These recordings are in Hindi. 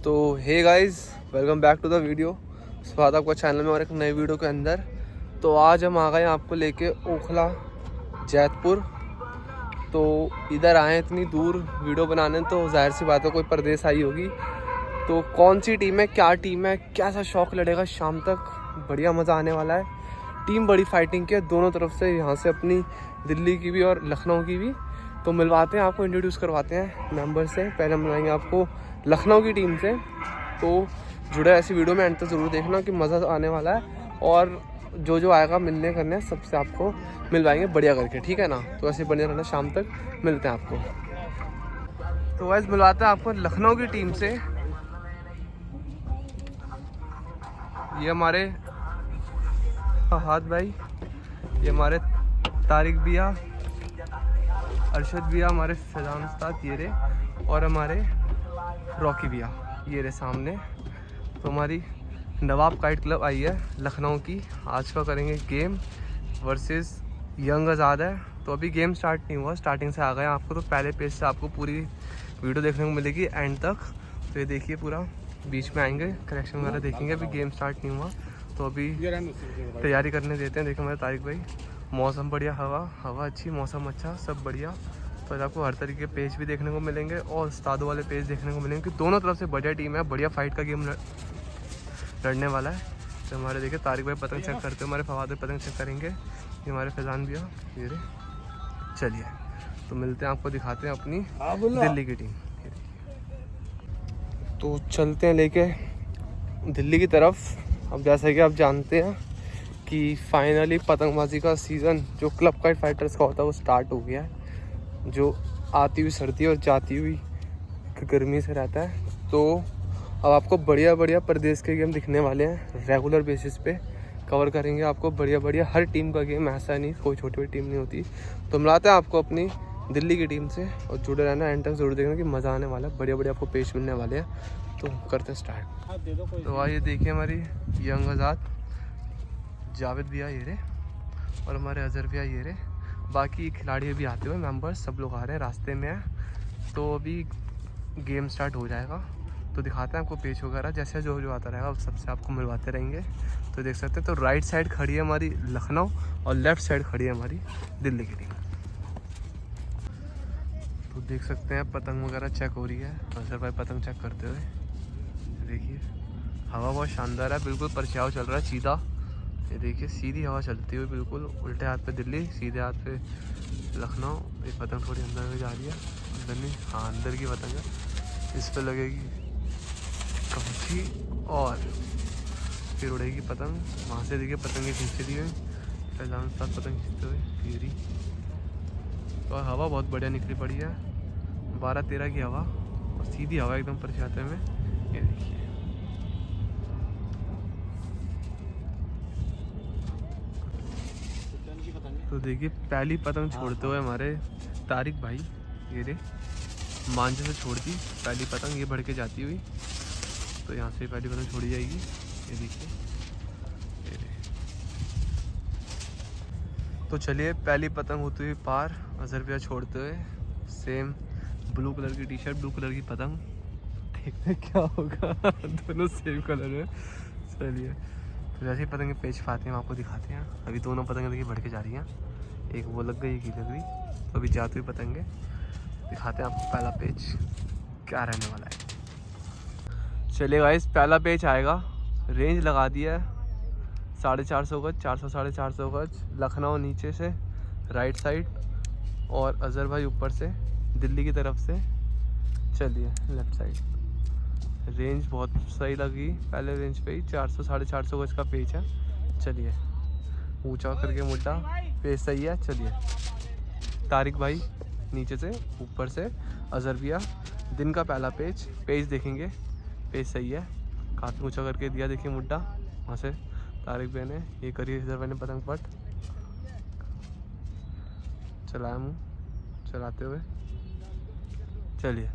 तो hey guys, welcome back to the video. स्वागत आपका चैनल में और एक नई वीडियो के अंदर। तो आज हम आ गए आपको लेके ओखला जैतपुर। तो इधर आए इतनी दूर वीडियो बनाने, तो जाहिर सी बात है कोई परदेश आई होगी। तो कौन सी टीम है, क्या टीम है, कैसा शौक लड़ेगा शाम तक, बढ़िया मज़ा आने वाला है। टीम बड़ी फाइटिंग की है दोनों तरफ से, यहाँ से अपनी दिल्ली की भी और लखनऊ की भी। तो मिलवाते हैं आपको, इंट्रोड्यूस करवाते हैं मेंबर से। पहले हम मिलाएंगे आपको लखनऊ की टीम से। तो जुड़े ऐसी वीडियो में एंड तक ज़रूर देखना कि मज़ा आने वाला है। और जो आएगा मिलने करने सबसे आपको मिलवाएंगे बढ़िया करके, ठीक है ना। तो ऐसे बढ़िया रहना, शाम तक मिलते हैं आपको। तो वैसे मिलवाते हैं आपको लखनऊ की टीम से। ये हमारे फहाद भाई, ये हमारे तारिक भैया, अरशद भैया, हमारे फैजान उस्ताद ये रहे, और हमारे रॉकी भैया ये रहे सामने। तो हमारी नवाब काइट क्लब आई है लखनऊ की। आज का करेंगे गेम वर्सेस यंग आज़ाद है। तो अभी गेम स्टार्ट नहीं हुआ, स्टार्टिंग से आ गए आपको। तो पहले पेज से आपको पूरी वीडियो देखने को मिलेगी एंड तक। तो ये देखिए, पूरा बीच में आएंगे, करेक्शन वगैरह देखेंगे। अभी गेम स्टार्ट नहीं हुआ तो अभी तैयारी करने देते हैं। देखिए हमारे तारिक भाई, मौसम बढ़िया, हवा अच्छी, मौसम अच्छा, सब बढ़िया। तो आज आपको हर तरीके के पेज भी देखने को मिलेंगे और उस्तादों वाले पेज देखने को मिलेंगे कि दोनों तरफ से बढ़िया टीम है, बढ़िया फाइट का गेम लड़ने वाला है। तो हमारे देखिए तारिक भाई पतंग चेक करते हैं, हमारे फवाद भाई पतंग चेक करेंगे, ये हमारे फैजान भैया ये रे। चलिए तो मिलते हैं, आपको दिखाते हैं अपनी दिल्ली की टीम। तो चलते हैं लेके दिल्ली की तरफ। अब जैसा कि आप जानते हैं कि फाइनली पतंगबाजी का सीज़न जो क्लब काइट फाइटर्स का होता है वो स्टार्ट हो गया है। जो आती हुई सर्दी और जाती हुई गर्मी से रहता है। तो अब आपको बढ़िया बढ़िया प्रदेश के गेम दिखने वाले हैं, रेगुलर बेसिस पे कवर करेंगे आपको बढ़िया बढ़िया हर टीम का गेम। ऐसा नहीं कोई छोटी बड़ी टीम नहीं होती। तो मिलाते हैं आपको अपनी दिल्ली की टीम से, और जुड़े रहना, एंड तक जरूर देखना कि मज़ा आने वाला है, बढ़िया बढ़िया आपको पेश मिलने वाले हैं। तो करते हैं स्टार्ट। तो आइए देखिए हमारी यंग आज़ाद, जावेद भैया ये रे, और हमारे अजहर भैया ये रे। बाकी खिलाड़ी भी आते हुए, मेंबर्स सब लोग आ रहे हैं, रास्ते में हैं। तो अभी गेम स्टार्ट हो जाएगा तो दिखाते हैं आपको पेज वगैरह, जैसे जो आता रहेगा उस सबसे आपको मिलवाते रहेंगे। तो देख सकते हैं, तो राइट साइड खड़ी है हमारी लखनऊ और लेफ़्ट साइड खड़ी है हमारी दिल्ली की टीम। तो देख सकते हैं पतंग वगैरह चेक हो रही है, अजहर भाई पतंग चेक करते हुए। देखिए हवा बहुत शानदार है, बिल्कुल परछाव चल रहा है सीधा। ये देखिए सीधी हवा चलती हुई, बिल्कुल उल्टे हाथ पे दिल्ली, सीधे हाथ पे लखनऊ। ये पतंग थोड़ी अंदर में जा रही है, अंदर नहीं, हाँ अंदर की पतंग है। इस पर लगेगी कमची और फिर उड़ेगी पतंग। वहाँ से देखिए पतंग खींच दी हुई, फैजान साथ पतंग खींचते हुए फिरी। और हवा बहुत बढ़िया निकली पड़ी है, 12-13 की हवा, और सीधी हवा एकदम परछाते में। ये देखिए तो देखिए पहली पतंग छोड़ते हुए हमारे तारिक भाई ये रे, मांझे से छोड़ दी पहली पतंग, ये बढ़ के जाती हुई। तो यहाँ से पहली पतंग छोड़ी जाएगी, ये देखिए ये रे। तो चलिए पहली पतंग होती हुई पार, अजहर भैया छोड़ते हुए। सेम ब्लू कलर की टी शर्ट, ब्लू कलर की पतंग, देखते क्या होगा दोनों सेम कलर में। चलिए तो जैसे ही पतंगे पेच पाते हैं आपको दिखाते हैं। अभी दोनों पतंगे देखिए बढ़ के जा रही हैं, एक वो लग गई, एक ही लग गई। तो अभी जाते हुए पतंगे दिखाते हैं आपको पहला पेज क्या रहने वाला है। चलिए गाइस, पहला पेज आएगा। रेंज लगा दिया है 450 गज, 400-450 गज। लखनऊ नीचे से राइट साइड, और अजहर भाई ऊपर से दिल्ली की तरफ से। चलिए लेफ्ट साइड। रेंज बहुत सही लगी, पहले रेंज पे ही 400-450 गज का पेज है। चलिए ऊंचा करके मुड्डा, पेज सही है। चलिए तारिक भाई नीचे से, ऊपर से अजहर भैया। दिन का पहला पेज देखेंगे, पेज सही है, काफ़ी ऊंचा करके दिया। देखिए मुड्डा, वहाँ से तारिक भाई ने ये करी, अजहर भाई ने पतंग पट चलाया, मुँह चलाते हुए। चलिए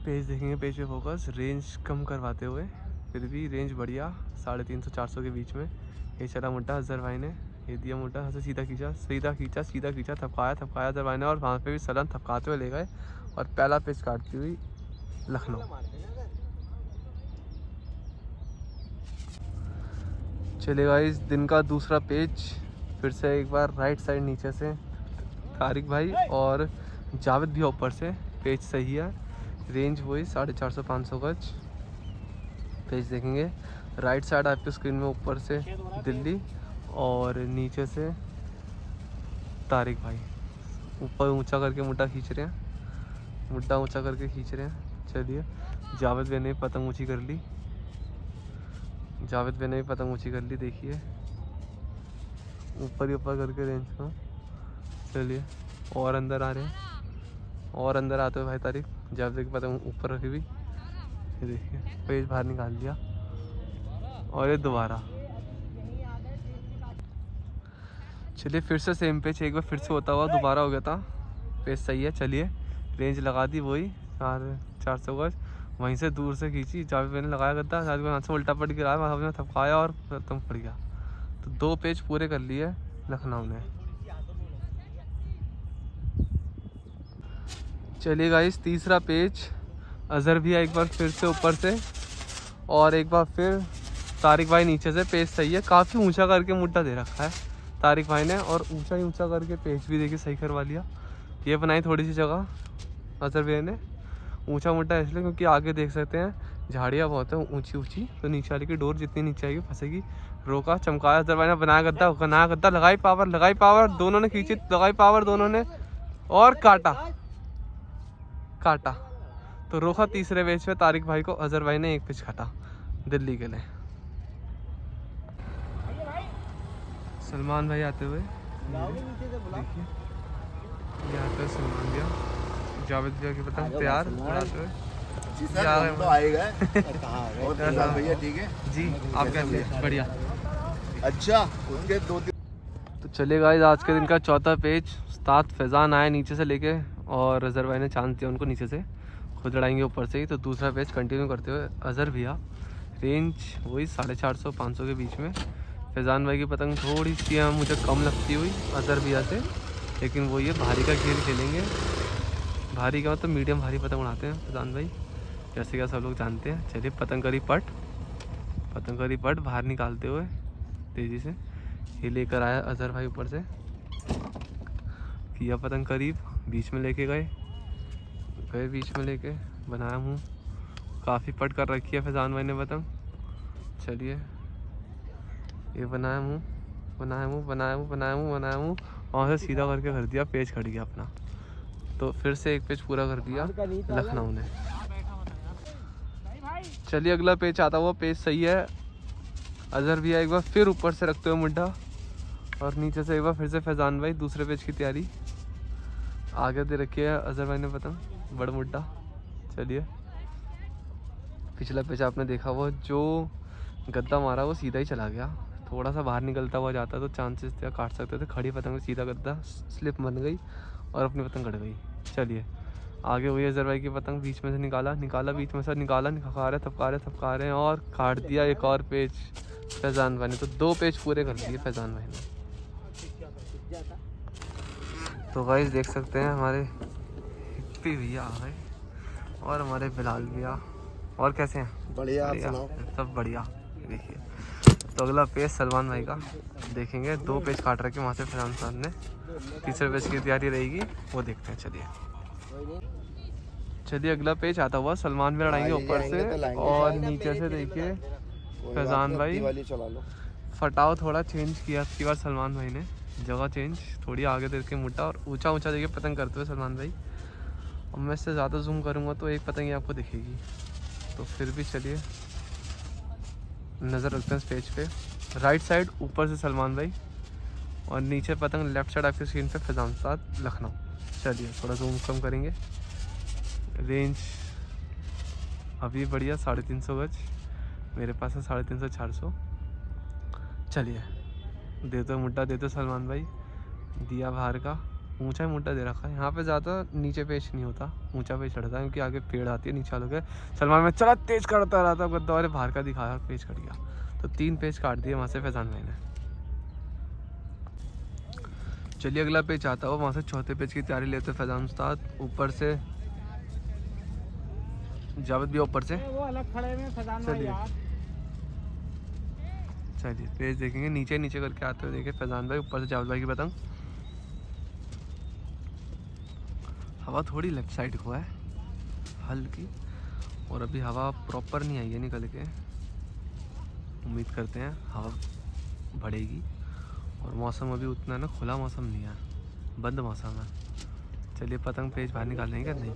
पेज देखेंगे, पेज पे फोकस, रेंज कम करवाते हुए, फिर भी रेंज बढ़िया 350-400 के बीच में। ये चला मुड्डा अजहर भाई ने, ये दिया मोटा, यहाँ से सीधा खींचा, सीधा खींचा, सीधा खींचा, थपकाया थपकाया दरवाने, और वहाँ पे भी सलन थपकाते हुए ले गए और पहला पेज काटती हुई लखनऊ। चलेगा इस दिन का दूसरा पेज। फिर से एक बार राइट साइड नीचे से तारिक भाई और जावेद भी ऊपर से, पेज सही है, रेंज वही 450-500 गज। पेज देखेंगे राइट साइड आपके स्क्रीन में, ऊपर से दिल्ली और नीचे से तारिक भाई। ऊपर ऊंचा करके मुड्डा खींच रहे हैं, मुड्डा ऊंचा करके खींच रहे हैं। चलिए जावेद भाई ने पतंग ऊंची कर ली, जावेद भाई ने भी पतंग ऊंची कर ली, देखिए ऊपर ही ऊपर करके रेंज को। चलिए और अंदर आ रहे हैं, और अंदर आते हुए भाई तारिक, जावेद की पतंग ऊपर रखी हुई, ये देखिए पेज बाहर निकाल दिया और ये दोबारा। चलिए फिर से सेम पेज, एक बार फिर से होता हुआ दोबारा हो गया था, पेज सही है। चलिए रेंज लगा दी वही 400 गज, वहीं से दूर से खींची, जावेद मैंने लगाया गद्दा, जावेद वहाँ से उल्टा पट गिरा, वहाँ में थपकाया और खत्म पड़ गया। तो 2 पेज पूरे कर लिए लखनऊ ने। चलिए गाइस तीसरा पेज, अजहर भी एक बार फिर से ऊपर से और एक बार फिर तारिक भाई नीचे से। पेज सही है, काफ़ी ऊंचा करके मुड्डा दे रखा है तारिक भाई ने, और ऊंचा ही ऊंचा करके पेज भी देखिए सही करवा लिया। ये बनाई थोड़ी सी जगह अजहर भैया ने, ऊंचा मुड्डा इसलिए क्योंकि आगे देख सकते हैं झाड़ियाँ बहुत है ऊंची ऊंची, तो नीचे वाली की डोर जितनी नीचे आएगी फंसेगी। रोका, चमकाया, अजहर भाई ने बनाया गद्दा, बनाया गद्दा, लगाई पावर, दोनों ने खींची, लगाई पावर दोनों ने, और काटा काटा। तो रोका तीसरे पेज पे तारिक भाई को, अजहर भाई ने 1 पेज काटा दिल्ली के लिए। सलमान भाई आते हुए देखिए, ये आते हुए सलमान भैया, जावेद भैया की पतंग तैयार उड़ाते हुए। जी सर हम तो आएगा और भैया ठीक है जी, आप कैसे? बढ़िया। अच्छा उसके 2-3 तो चलेगा आज के दिन का चौथा पेज। उस्ताद फैज़ान आए नीचे से लेके और अजहर भाई ने चांद दिया उनको नीचे से, खुद लड़ाएंगे ऊपर से ही। तो दूसरा पेज कंटिन्यू करते हुए अजहर भैया, रेंज वही 450-500 के बीच में। फैज़ान भाई की पतंग थोड़ी सी मुझे कम लगती हुई अजहर भैया से, लेकिन वो ये भारी का खेल खेलेंगे। भारी का मतलब मीडियम भारी पतंग उड़ाते हैं फैज़ान भाई, जैसे कि सब लोग जानते हैं। चलिए पतंग करी पट बाहर निकालते हुए तेज़ी से ये लेकर आया अजहर भाई, ऊपर से किया पतंग करीब, बीच में लेके गए बीच में लेके बनाया मुँह, काफ़ी पट कर रखी है फैज़ान भाई ने पतंग। चलिए ये बनाया मुँह वहाँ से सीधा करके कर दिया, पेज खड़ गया अपना। तो फिर से 1 पेज पूरा कर दिया लखनऊ ने। चलिए अगला पेज आता हुआ, पेज सही है। अजहर भैया एक बार फिर ऊपर से रखते हुए मुड्ढा, और नीचे से एक बार फिर से फैज़ान भाई दूसरे पेज की तैयारी। आगे दे रखी है अजहर भाई ने पतंग, बड़ा मुड्ढा। चलिए पिछला पेज आपने देखा, वो जो गद्दा मारा वो सीधा ही चला गया, थोड़ा सा बाहर निकलता हुआ जाता तो चांसेस थे काट सकते थे। खड़ी पतंग में सीधा गद्दा स्लिप बन गई और अपनी पतंग कट गई। चलिए आगे हुई अजहर भाई की पतंग, बीच में से निकाला बीच में से निकाला, थपका रहे हैं और काट दिया एक और पेज फैज़ान भाई ने। तो 2 पेज पूरे कर दिए फैज़ान भाई ने। तो गाइस देख सकते हैं हमारे हिप्पी भैया आ गए और हमारे बिलाल भैया, और कैसे हैं? बढ़िया, आप सुनाओ? सब बढ़िया। देखिए तो अगला पेज सलमान भाई का देखेंगे, 2 पेज काट रखे वहाँ से फैज़ान साहब ने, तीसरे पेज की तैयारी रहेगी, वो देखते हैं। चलिए अगला पेज आता हुआ सलमान भी लड़ाएंगे ऊपर से, और नीचे से देखिए फैज़ान भाई। फटाव थोड़ा चेंज किया इसकी बार सलमान भाई ने, जगह चेंज थोड़ी आगे देख के मुड्डा, और ऊंचा देखिए पतंग करते हुए सलमान भाई। और मैं इससे ज़्यादा जूम करूँगा तो एक पतंग ही आपको दिखेगी, तो फिर भी चलिए नज़र रखते हैं इस पेज पे। राइट साइड ऊपर से सलमान भाई, और नीचे पतंग लेफ्ट साइड आपकी स्क्रीन पे फैज़ान साहब लखनऊ। चलिए थोड़ा जूम कम करेंगे, रेंज अभी बढ़िया 350 गज, मेरे पास है 350-400। चलिए देते मुड्डा, देते सलमान भाई, दिया बाहर का, ऊंचा मुड्डा दे रखा है। यहाँ पे ज़्यादा नीचे पेज नहीं होता, ऊंचा पेज चढ़ता है क्योंकि आगे पेड़ आती है नीचे वालों के। सलमान में चला तेज करता रहा था गद्दा, और बाहर का दिखाया, पेज कट गया। तो 3 पेज काट दिए वहाँ से फैज़ान भाई ने। चलिए अगला पेज आता हो, वहाँ से चौथे पेज की तैयारी लेते फैजान उस्ताद। ऊपर से जावेद भी ऊपर से वो अलग खड़े में फैजान भाई यार। चलिए पेज देखेंगे, नीचे नीचे करके आते हुए देखे फैजान भाई, ऊपर से जावेद भाई की पतंग। हवा थोड़ी लेफ्ट साइड को है हल्की, और अभी हवा प्रॉपर नहीं आई है निकल के। उम्मीद करते हैं हवा बढ़ेगी, और मौसम अभी उतना ना खुला मौसम नहीं है, बंद मौसम है। चलिए पतंग पेज बाहर निकालेंगे क्या नहीं।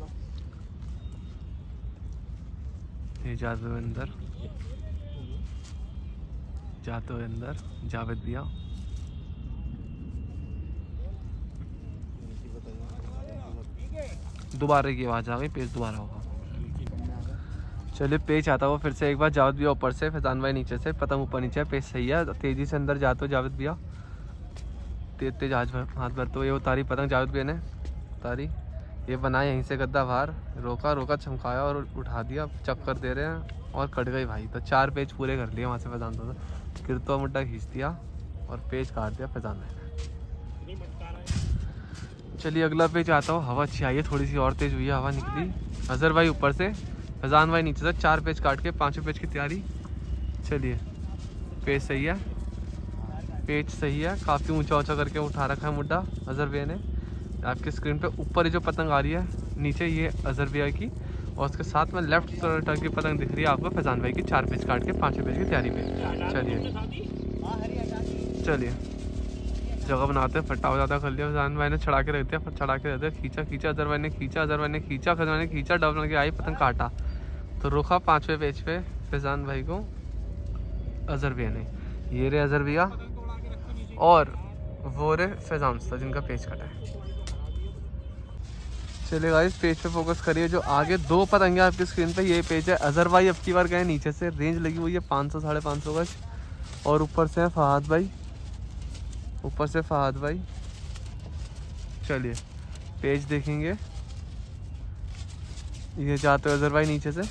ये जाते हुए अंदर, जाते हुए अंदर जावेद भैया। दोबारा की आवाज़ आ गई, पेज दोबारा होगा। चलिए पेज आता हुआ फिर से एक बार, जावेद भैया ऊपर से, फैजान भाई नीचे से, पतंग ऊपर नीचे है, पेज सही है। तेज़ी से अंदर जाते हो जावेद भैया, तेज तेज हाथ भरते हो। ये उतारी पतंग जावेद भैया ने, उतारी, ये बनाया यहीं से गद्दा बाहर, रोका रोका, चमकाया और उठा दिया, चक्कर दे रहे हैं और कट गई भाई। तो 4 पेज पूरे कर लिए वहाँ से फैजान तो, किरतो मुड्डा खींच दिया और पेज काट दिया फैजान भाई ने। चलिए अगला पेज आता हो, हवा अच्छी आई है, थोड़ी सी और तेज़ हुई है हवा, निकली। अजहर भाई ऊपर से, फैजान भाई नीचे से, 4 पेज काट के 5वें पेज की तैयारी। चलिए पेज सही है, पेज सही है, काफ़ी ऊंचा ऊंचा करके उठा रखा है मुड्डा अजहर भैया ने। आपके स्क्रीन पे ऊपर ही जो पतंग आ रही है, नीचे ये अजहर भैया की, और उसके साथ में लेफ्ट टर्न की पतंग दिख रही है आपको फैजान भाई की, 4 पेज काट के 5वें पेज की तैयारी पे। चलिए जगह बनाते हैं, फटा हो जाता कर लिया फैजान भाई ने, चढ़ा के रख दिया, फिर चढ़ा के रख दिया, खींचा खींचा, अजहर भाई ने खींचा, अजहर भाई ने खींचा, फैजान भाई ने खींचा, डबल के आई, पतंग काटा, तो रोका 5वें पेज पे फैजान भाई को अजहर भैया ने। ये रहे अजहर भैया और वो रहे फैजान उस्ताद जिनका पेज कटा है। चलिए गाइस पेज पे फोकस करिए, जो आगे 2 पतंगे आपकी स्क्रीन पे, ये पेज है। अजहर भाई अब की बार गए नीचे से, रेंज लगी हुई है 500 साढ़े 500 गज, और ऊपर से है फहाद भाई, ऊपर से फहाद भाई। चलिए पेज देखेंगे, ये जाते हुए अजहर भाई नीचे से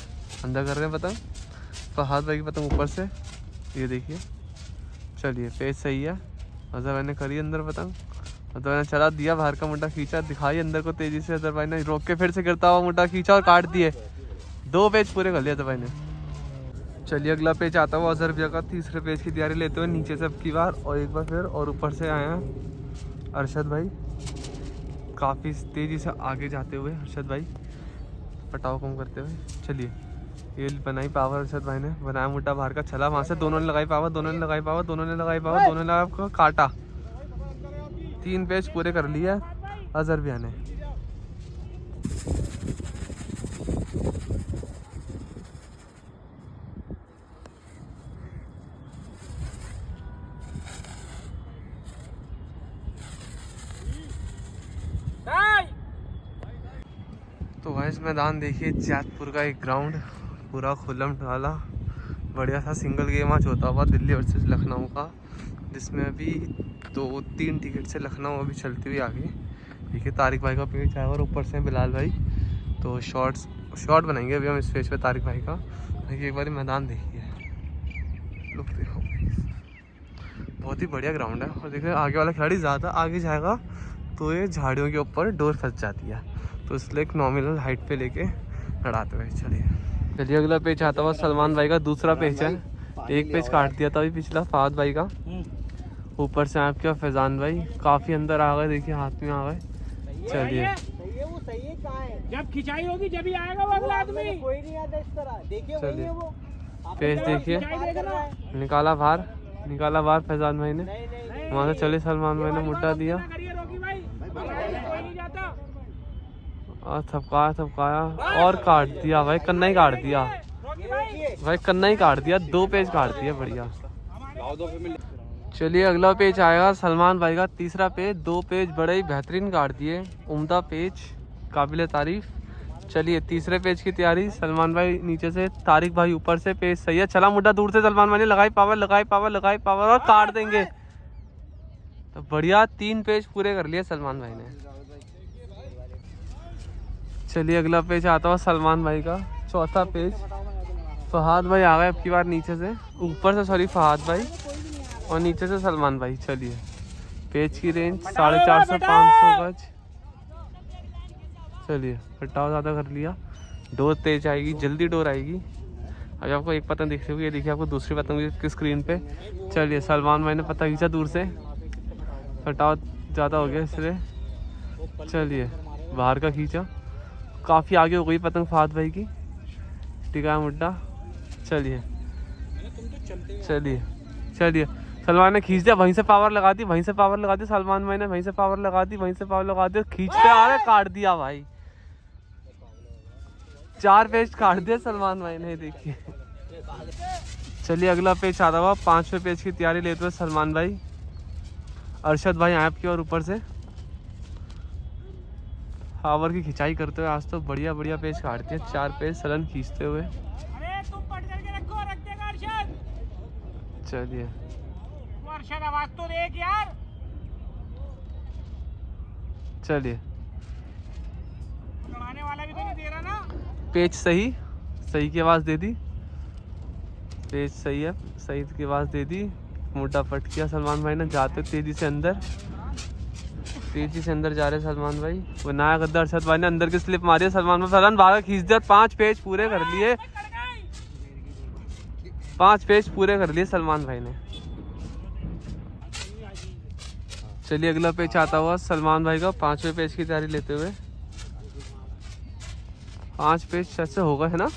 अंदर कर रहे हैं पतंग, फहाद भाई की पतंग ऊपर से, ये देखिए। चलिए पेज सही है, अजहर भाई ने करी अंदर पतंग, अजहर भाई ने चला दिया, बाहर का मुड्डा खींचा, दिखाई अंदर को तेजी से, अजहर भाई ने रोक के फिर से गिरता हुआ मुड्डा खींचा और काट दिए, 2 पेज पूरे कर लिया अजहर भाई ने। चलिए अगला पेज आता हुआ अजहर भैया का, 3रे पेज की तैयारी लेते हुए नीचे से अब की बार, और एक बार फिर, और ऊपर से आए हैं अरशद भाई, काफ़ी तेज़ी से आगे जाते हुए अरशद भाई, पटाव कम करते हुए। चलिए ये बनाई पावर अरशद भाई ने, बनाया मुड्डा बाहर का, चला वहाँ से, दोनों ने लगाई पावर, दोनों ने लगाई पावर, दोनों ने लगाई पावर, दोनों ने लगा काटा, 3 पेज पूरे कर लिया अजहर भैया ने। तो गाइस मैदान देखिए, जैतपुर का एक ग्राउंड पूरा खुल्लम ढाला, बढ़िया सा सिंगल गेम आज होता हुआ दिल्ली वर्सेस लखनऊ का, जिसमें अभी 2-3 टिकट से लखनऊ अभी चलती हुई आगे। देखिए तारिक भाई का पेज है और ऊपर से बिलाल भाई, तो शॉर्ट बनाएंगे अभी हम इस पेज पे तारिक भाई का। देखिए एक बार मैदान देखिए, लुक देखो, बहुत ही बढ़िया ग्राउंड है। और देखिए आगे वाला खिलाड़ी ज़्यादा आगे जाएगा तो ये झाड़ियों के ऊपर डोर फंस जाती है, तो इसलिए एक नॉमिनल हाइट पे लेके लड़ाते हुए। चलिए अगला पेज आता हुआ सलमान भाई का, दूसरा पेज है, एक पेज काट दिया था अभी पिछला फहाद भाई का। ऊपर से आपके फैजान भाई काफ़ी अंदर आ गए, देखिए हाथ में आ गए। चलिए जब खिंचाई होगी जब ही आएगा वो अगला आदमी, कोई नहीं आता इस तरह, देखिए चलिए वो पेज देखिए, निकाला बाहर फैजान भाई ने, वहाँ से चले सलमान भाई ने मुड्डा दिया और थपकाया और काट दिया भाई, कन्ना ही काट दिया भाई, कन्ना ही काट दिया, 2 पेज काट दिया, बढ़िया। चलिए अगला पेज आएगा सलमान भाई का, तीसरा पेज, 2 पेज बड़े ही बेहतरीन काट दिए, उम्दा पेज, काबिल तारीफ। चलिए 3रे पेज की तैयारी, सलमान भाई नीचे से, तारिक भाई ऊपर से, पेज सही है, चला मुड्डा दूर से, सलमान भाई ने लगाई पावर और काट देंगे, तो बढ़िया 3 पेज पूरे कर लिए सलमान भाई ने। चलिए अगला पेज आता हुआ सलमान भाई का, चौथा पेज, फहाद भाई आ गए अब की बार नीचे से, ऊपर से सॉरी फहाद भाई और नीचे से सलमान भाई। चलिए पेज की रेंज 450-500 गज। चलिए फटाव ज़्यादा कर लिया। डोर तेज आएगी, जल्दी डोर आएगी। अभी आपको एक पतंग दिख रही होगी, ये देखिए आपको दूसरी पतंग भी की स्क्रीन पे। चलिए सलमान भाई ने पतंग खींचा दूर से, फटाव ज़्यादा हो गया इसलिए। चलिए बाहर का खींचा, काफ़ी आगे हो गई पतंग फहद भाई की। टिका मुड्डा। चलिए चलिए चलिए सलमान ने खींच दिया, वहीं से पावर लगा दी, वहीं से पावर लगा दी सलमान भाई ने, वहीं से पावर लगा दी, वहीं से पावर लगा दी, खींचते आ रहे काट दिया भाई। 4 पेज काट दिया सलमान भाई ने, देखिए। चलिए अगला पेज आता हुआ, 5वें पेज की तैयारी लेते हुए सलमान भाई। अरशद भाई आए आपकी और ऊपर से पावर की खिंचाई करते हुए आज तो बढ़िया बढ़िया पेज काटते हैं। 4 पेज सलन खींचते हुए। अरे तुम पट करके रखो, रख देगा अरशद। चलिए अरशद आवाज तो देख यार। चलिए लड़ाने वाला भी तो नहीं दे रहा ना। पेज सही, सही की आवाज़ दे दी। पेज सही है, सही की आवाज़ दे दी। मोटा पट किया सलमान भाई ने, जाते तेजी से अंदर, तेजी से अंदर जा रहे सलमान भाई। वो नया गद्दा अरशद भाई ने अंदर की स्लिप मारी है, सलमान भाई फलन बाहर खींच दिया। 5 पेज पूरे कर लिए, 5 पेज पूरे कर लिए सलमान भाई ने। चलिए अगला पेज आता हुआ सलमान भाई का, 5वें पेज की तैयारी लेते हुए। 5 पेज शायद से होगा, है ना?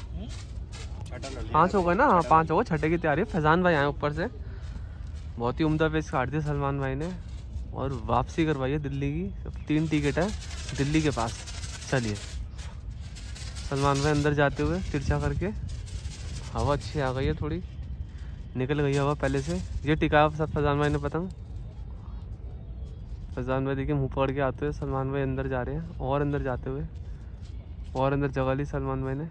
5 हो गए ना? हाँ 5 होगा, छठे की तैयारी। फैजान भाई आए ऊपर से, बहुत ही उम्दा पेज काट दिया सलमान भाई ने और वापसी करवाई है दिल्ली की। 3 टिकट है दिल्ली के पास। चलिए सलमान भाई अंदर जाते हुए तिरछा करके। हवा अच्छी आ गई है, थोड़ी निकल गई हवा पहले से। ये टिका सब फैजान भाई ने पतंग। फैजान भाई देखिए मुँह पकड़ के आते हुए सलमान भाई अंदर जा रहे हैं, और अंदर जाते हुए और अंदर जगह ली सलमान भाई ने।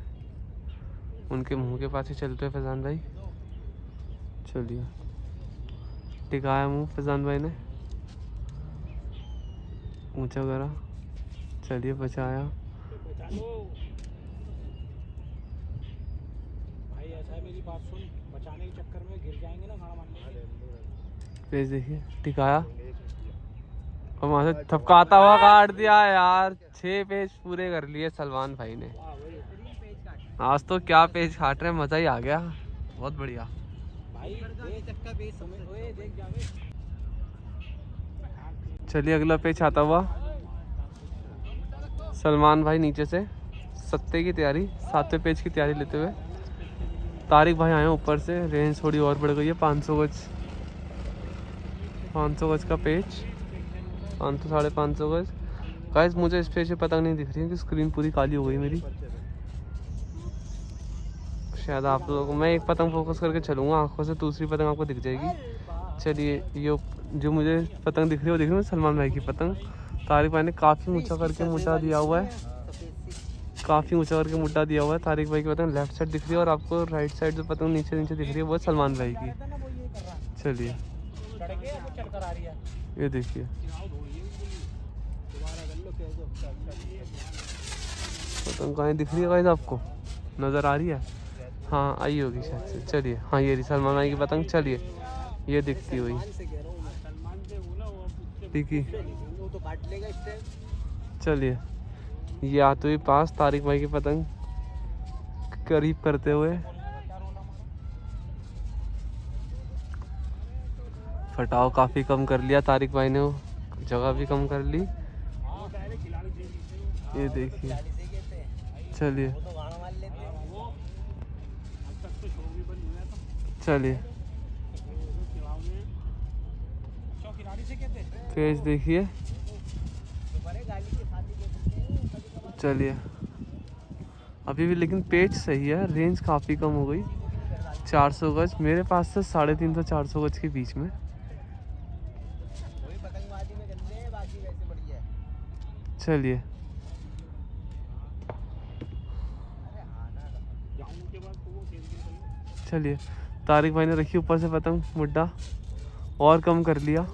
उनके मुंह के पास ही चलते हुए फैजान भाई। चलिए टिकाया मुंह फैजान भाई ने, ऊंचा करा। चलिए बचाया। भाई ऐसा है, मेरी बात सुन, बचाने के चक्कर में गिर जाएंगे ना, गाना मारने। पेज देखिए टिकाया और वहाँ से थपकाता हुआ काट दिया यार। 6 पेज पूरे कर लिए सलमान भाई ने। आज तो क्या पेज काट रहे हैं, मज़ा ही आ गया, बहुत बढ़िया। चलिए अगला पेज आता हुआ सलमान भाई नीचे से 7 की तैयारी, 7वें पेज की तैयारी लेते हुए। तारिक भाई आए ऊपर से, रेंज थोड़ी और बढ़ गई है। 500 गज, 500 गज का पेज, 500 साढ़े 500 गज। गाइस मुझे इस पेज से पतंग नहीं दिख रही है कि स्क्रीन पूरी काली हो गई मेरी। शायद आप लोगों को, मैं एक पतंग फोकस करके चलूँगा आंखों से, दूसरी पतंग आपको दिख जाएगी। चलिए ये जो मुझे पतंग दिख रही है वो दिख रही है सलमान भाई की पतंग। तारिक भाई ने काफ़ी ऊंचा करके मुड्डा दिया हुआ है, काफ़ी ऊंचा करके मुड्डा दिया हुआ है। तारिक भाई की पतंग लेफ्ट साइड दिख रही है और आपको राइट साइड जो पतंग नीचे नीचे दिख रही है वो सलमान भाई की। चलिए ये देखिए पतंग कहीं दिख रही है गाइस, आपको नज़र आ रही है? हाँ आई होगी शायद से। चलिए हाँ ये रही सलमान भाई की पतंग। चलिए ये दिखती हुई ठीक है। चलिए ये आते हुए पास तारिक भाई की पतंग करीब करते हुए। फटाव काफ़ी कम कर लिया तारिक भाई ने, जगह भी कम कर ली। ये देखिए चलिए चलिए पेज देखिए। चलिए अभी भी लेकिन पेज सही है, रेंज काफ़ी कम हो गई। 400 गज मेरे पास से 350-400 गज के बीच में। चलिए चलिए तारिक भाई ने रखी ऊपर से पतंग, मुड्डा और कम कर लिया।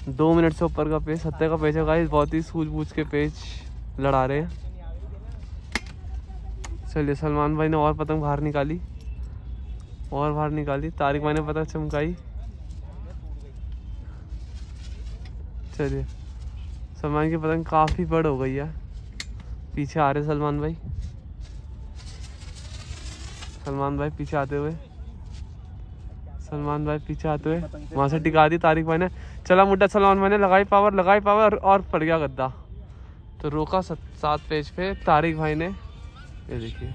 2 मिनट से ऊपर का पेज, 70 का पेज है गाइस। बहुत ही सूझबूझ के पेज लड़ा रहे हैं। चलिए सलमान भाई ने और पतंग बाहर निकाली, और बाहर निकाली। तारिक भाई ने पतंग चमकाई। चलिए सलमान की पतंग काफ़ी बड़ हो गई है। पीछे आ रहे सलमान भाई, सलमान भाई पीछे आते हुए, सलमान भाई पीछे आते हुए वहाँ से टिका दी तारिक भाई ने। चला मुड्डा, सलमान भाई ने लगाई पावर और पड़ गया गद्दा। तो रोका 7 पेज पे तारिक भाई ने। ये देखिए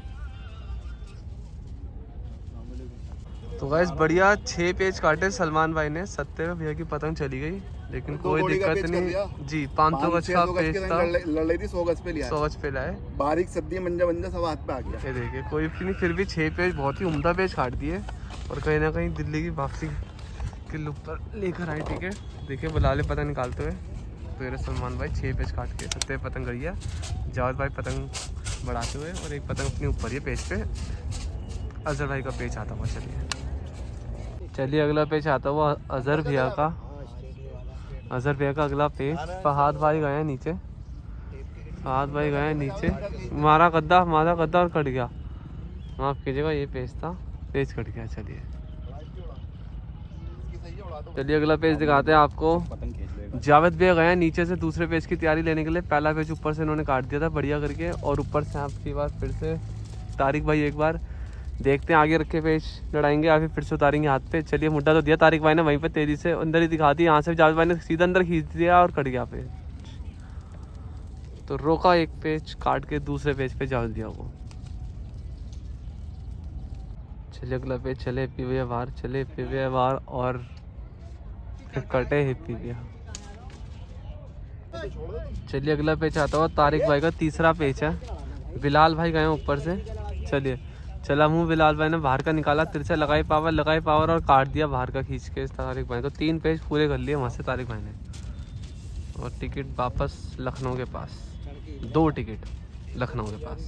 तो गाइस बढ़िया 6 पेज काटे सलमान भाई ने। 70 भैया की पतंग चली गई, लेकिन कोई दिक्कत नहीं जी। 500 गज का पेज था, लड़ रही थी 100 गज पे लिया, 100 गज पे लाए। बारीक सद्दी मंजा सब हाथ पे आ गया। ये देखिए कोई भी नहीं, फिर भी 6 पेज बहुत ही उम्दा पेज काट दिए और कहीं ना कहीं दिल्ली की वापसी के लुक पर लेकर आए। ठीक है देखिए बुलाले पतंग निकालते हुए तो ये सलमान भाई 6 पेज काट के 70 पतंग गई है। जावेद भाई पतंग बढ़ाते हुए और एक पतंग अपने ऊपर ही पेज पे अजहर भाई का पेज आता हुआ। चलिए अगला पेज आता हुआ अजहर भैया का। अजहर भैया का अगला पेज। फहाद भाई गए हैं नीचे, फहाद भाई गए हैं नीचे। मारा गद्दा और कट गया, माफ़ कीजिएगा ये पेज था, पेज कट गया। चलिए अगला पेज दिखाते हैं आपको। जावेद भैया गए हैं नीचे से दूसरे पेज की तैयारी लेने के लिए। पहला पेज ऊपर से इन्होंने काट दिया था बढ़िया करके और ऊपर से आपकी बार फिर से तारिक भाई एक बार देखते हैं आगे रखे पेज लड़ाएंगे या फिर से उतारेंगे हाथ पे। चलिए मुड्डा तो दिया तारिक भाई ने वहीं पे तेजी से अंदर ही दिखा दी। यहाँ से जावेद भाई ने सीधा अंदर खींच दिया और कट गया पेज। तो रोका एक पेज काट के दूसरे पेज पे जावेद भैया को। चलिए अगला पेज। चले हिप्पी भैया बाहर, चले हिप्पी भैया बाहर और कटे हिप्पी भैया। चलिए अगला पेज आता हुआ तारिक भाई का तीसरा पेज है। बिलाल भाई गए ऊपर से। चलिए चला मुँह बिलाल भाई ने बाहर का निकाला, तिरछा लगाई पावर और काट दिया बाहर का खींच के तारिक भाई। तो 3 पेज पूरे कर लिए वहाँ से तारिक भाई ने। और टिकट वापस लखनऊ के पास, 2 टिकट लखनऊ के पास।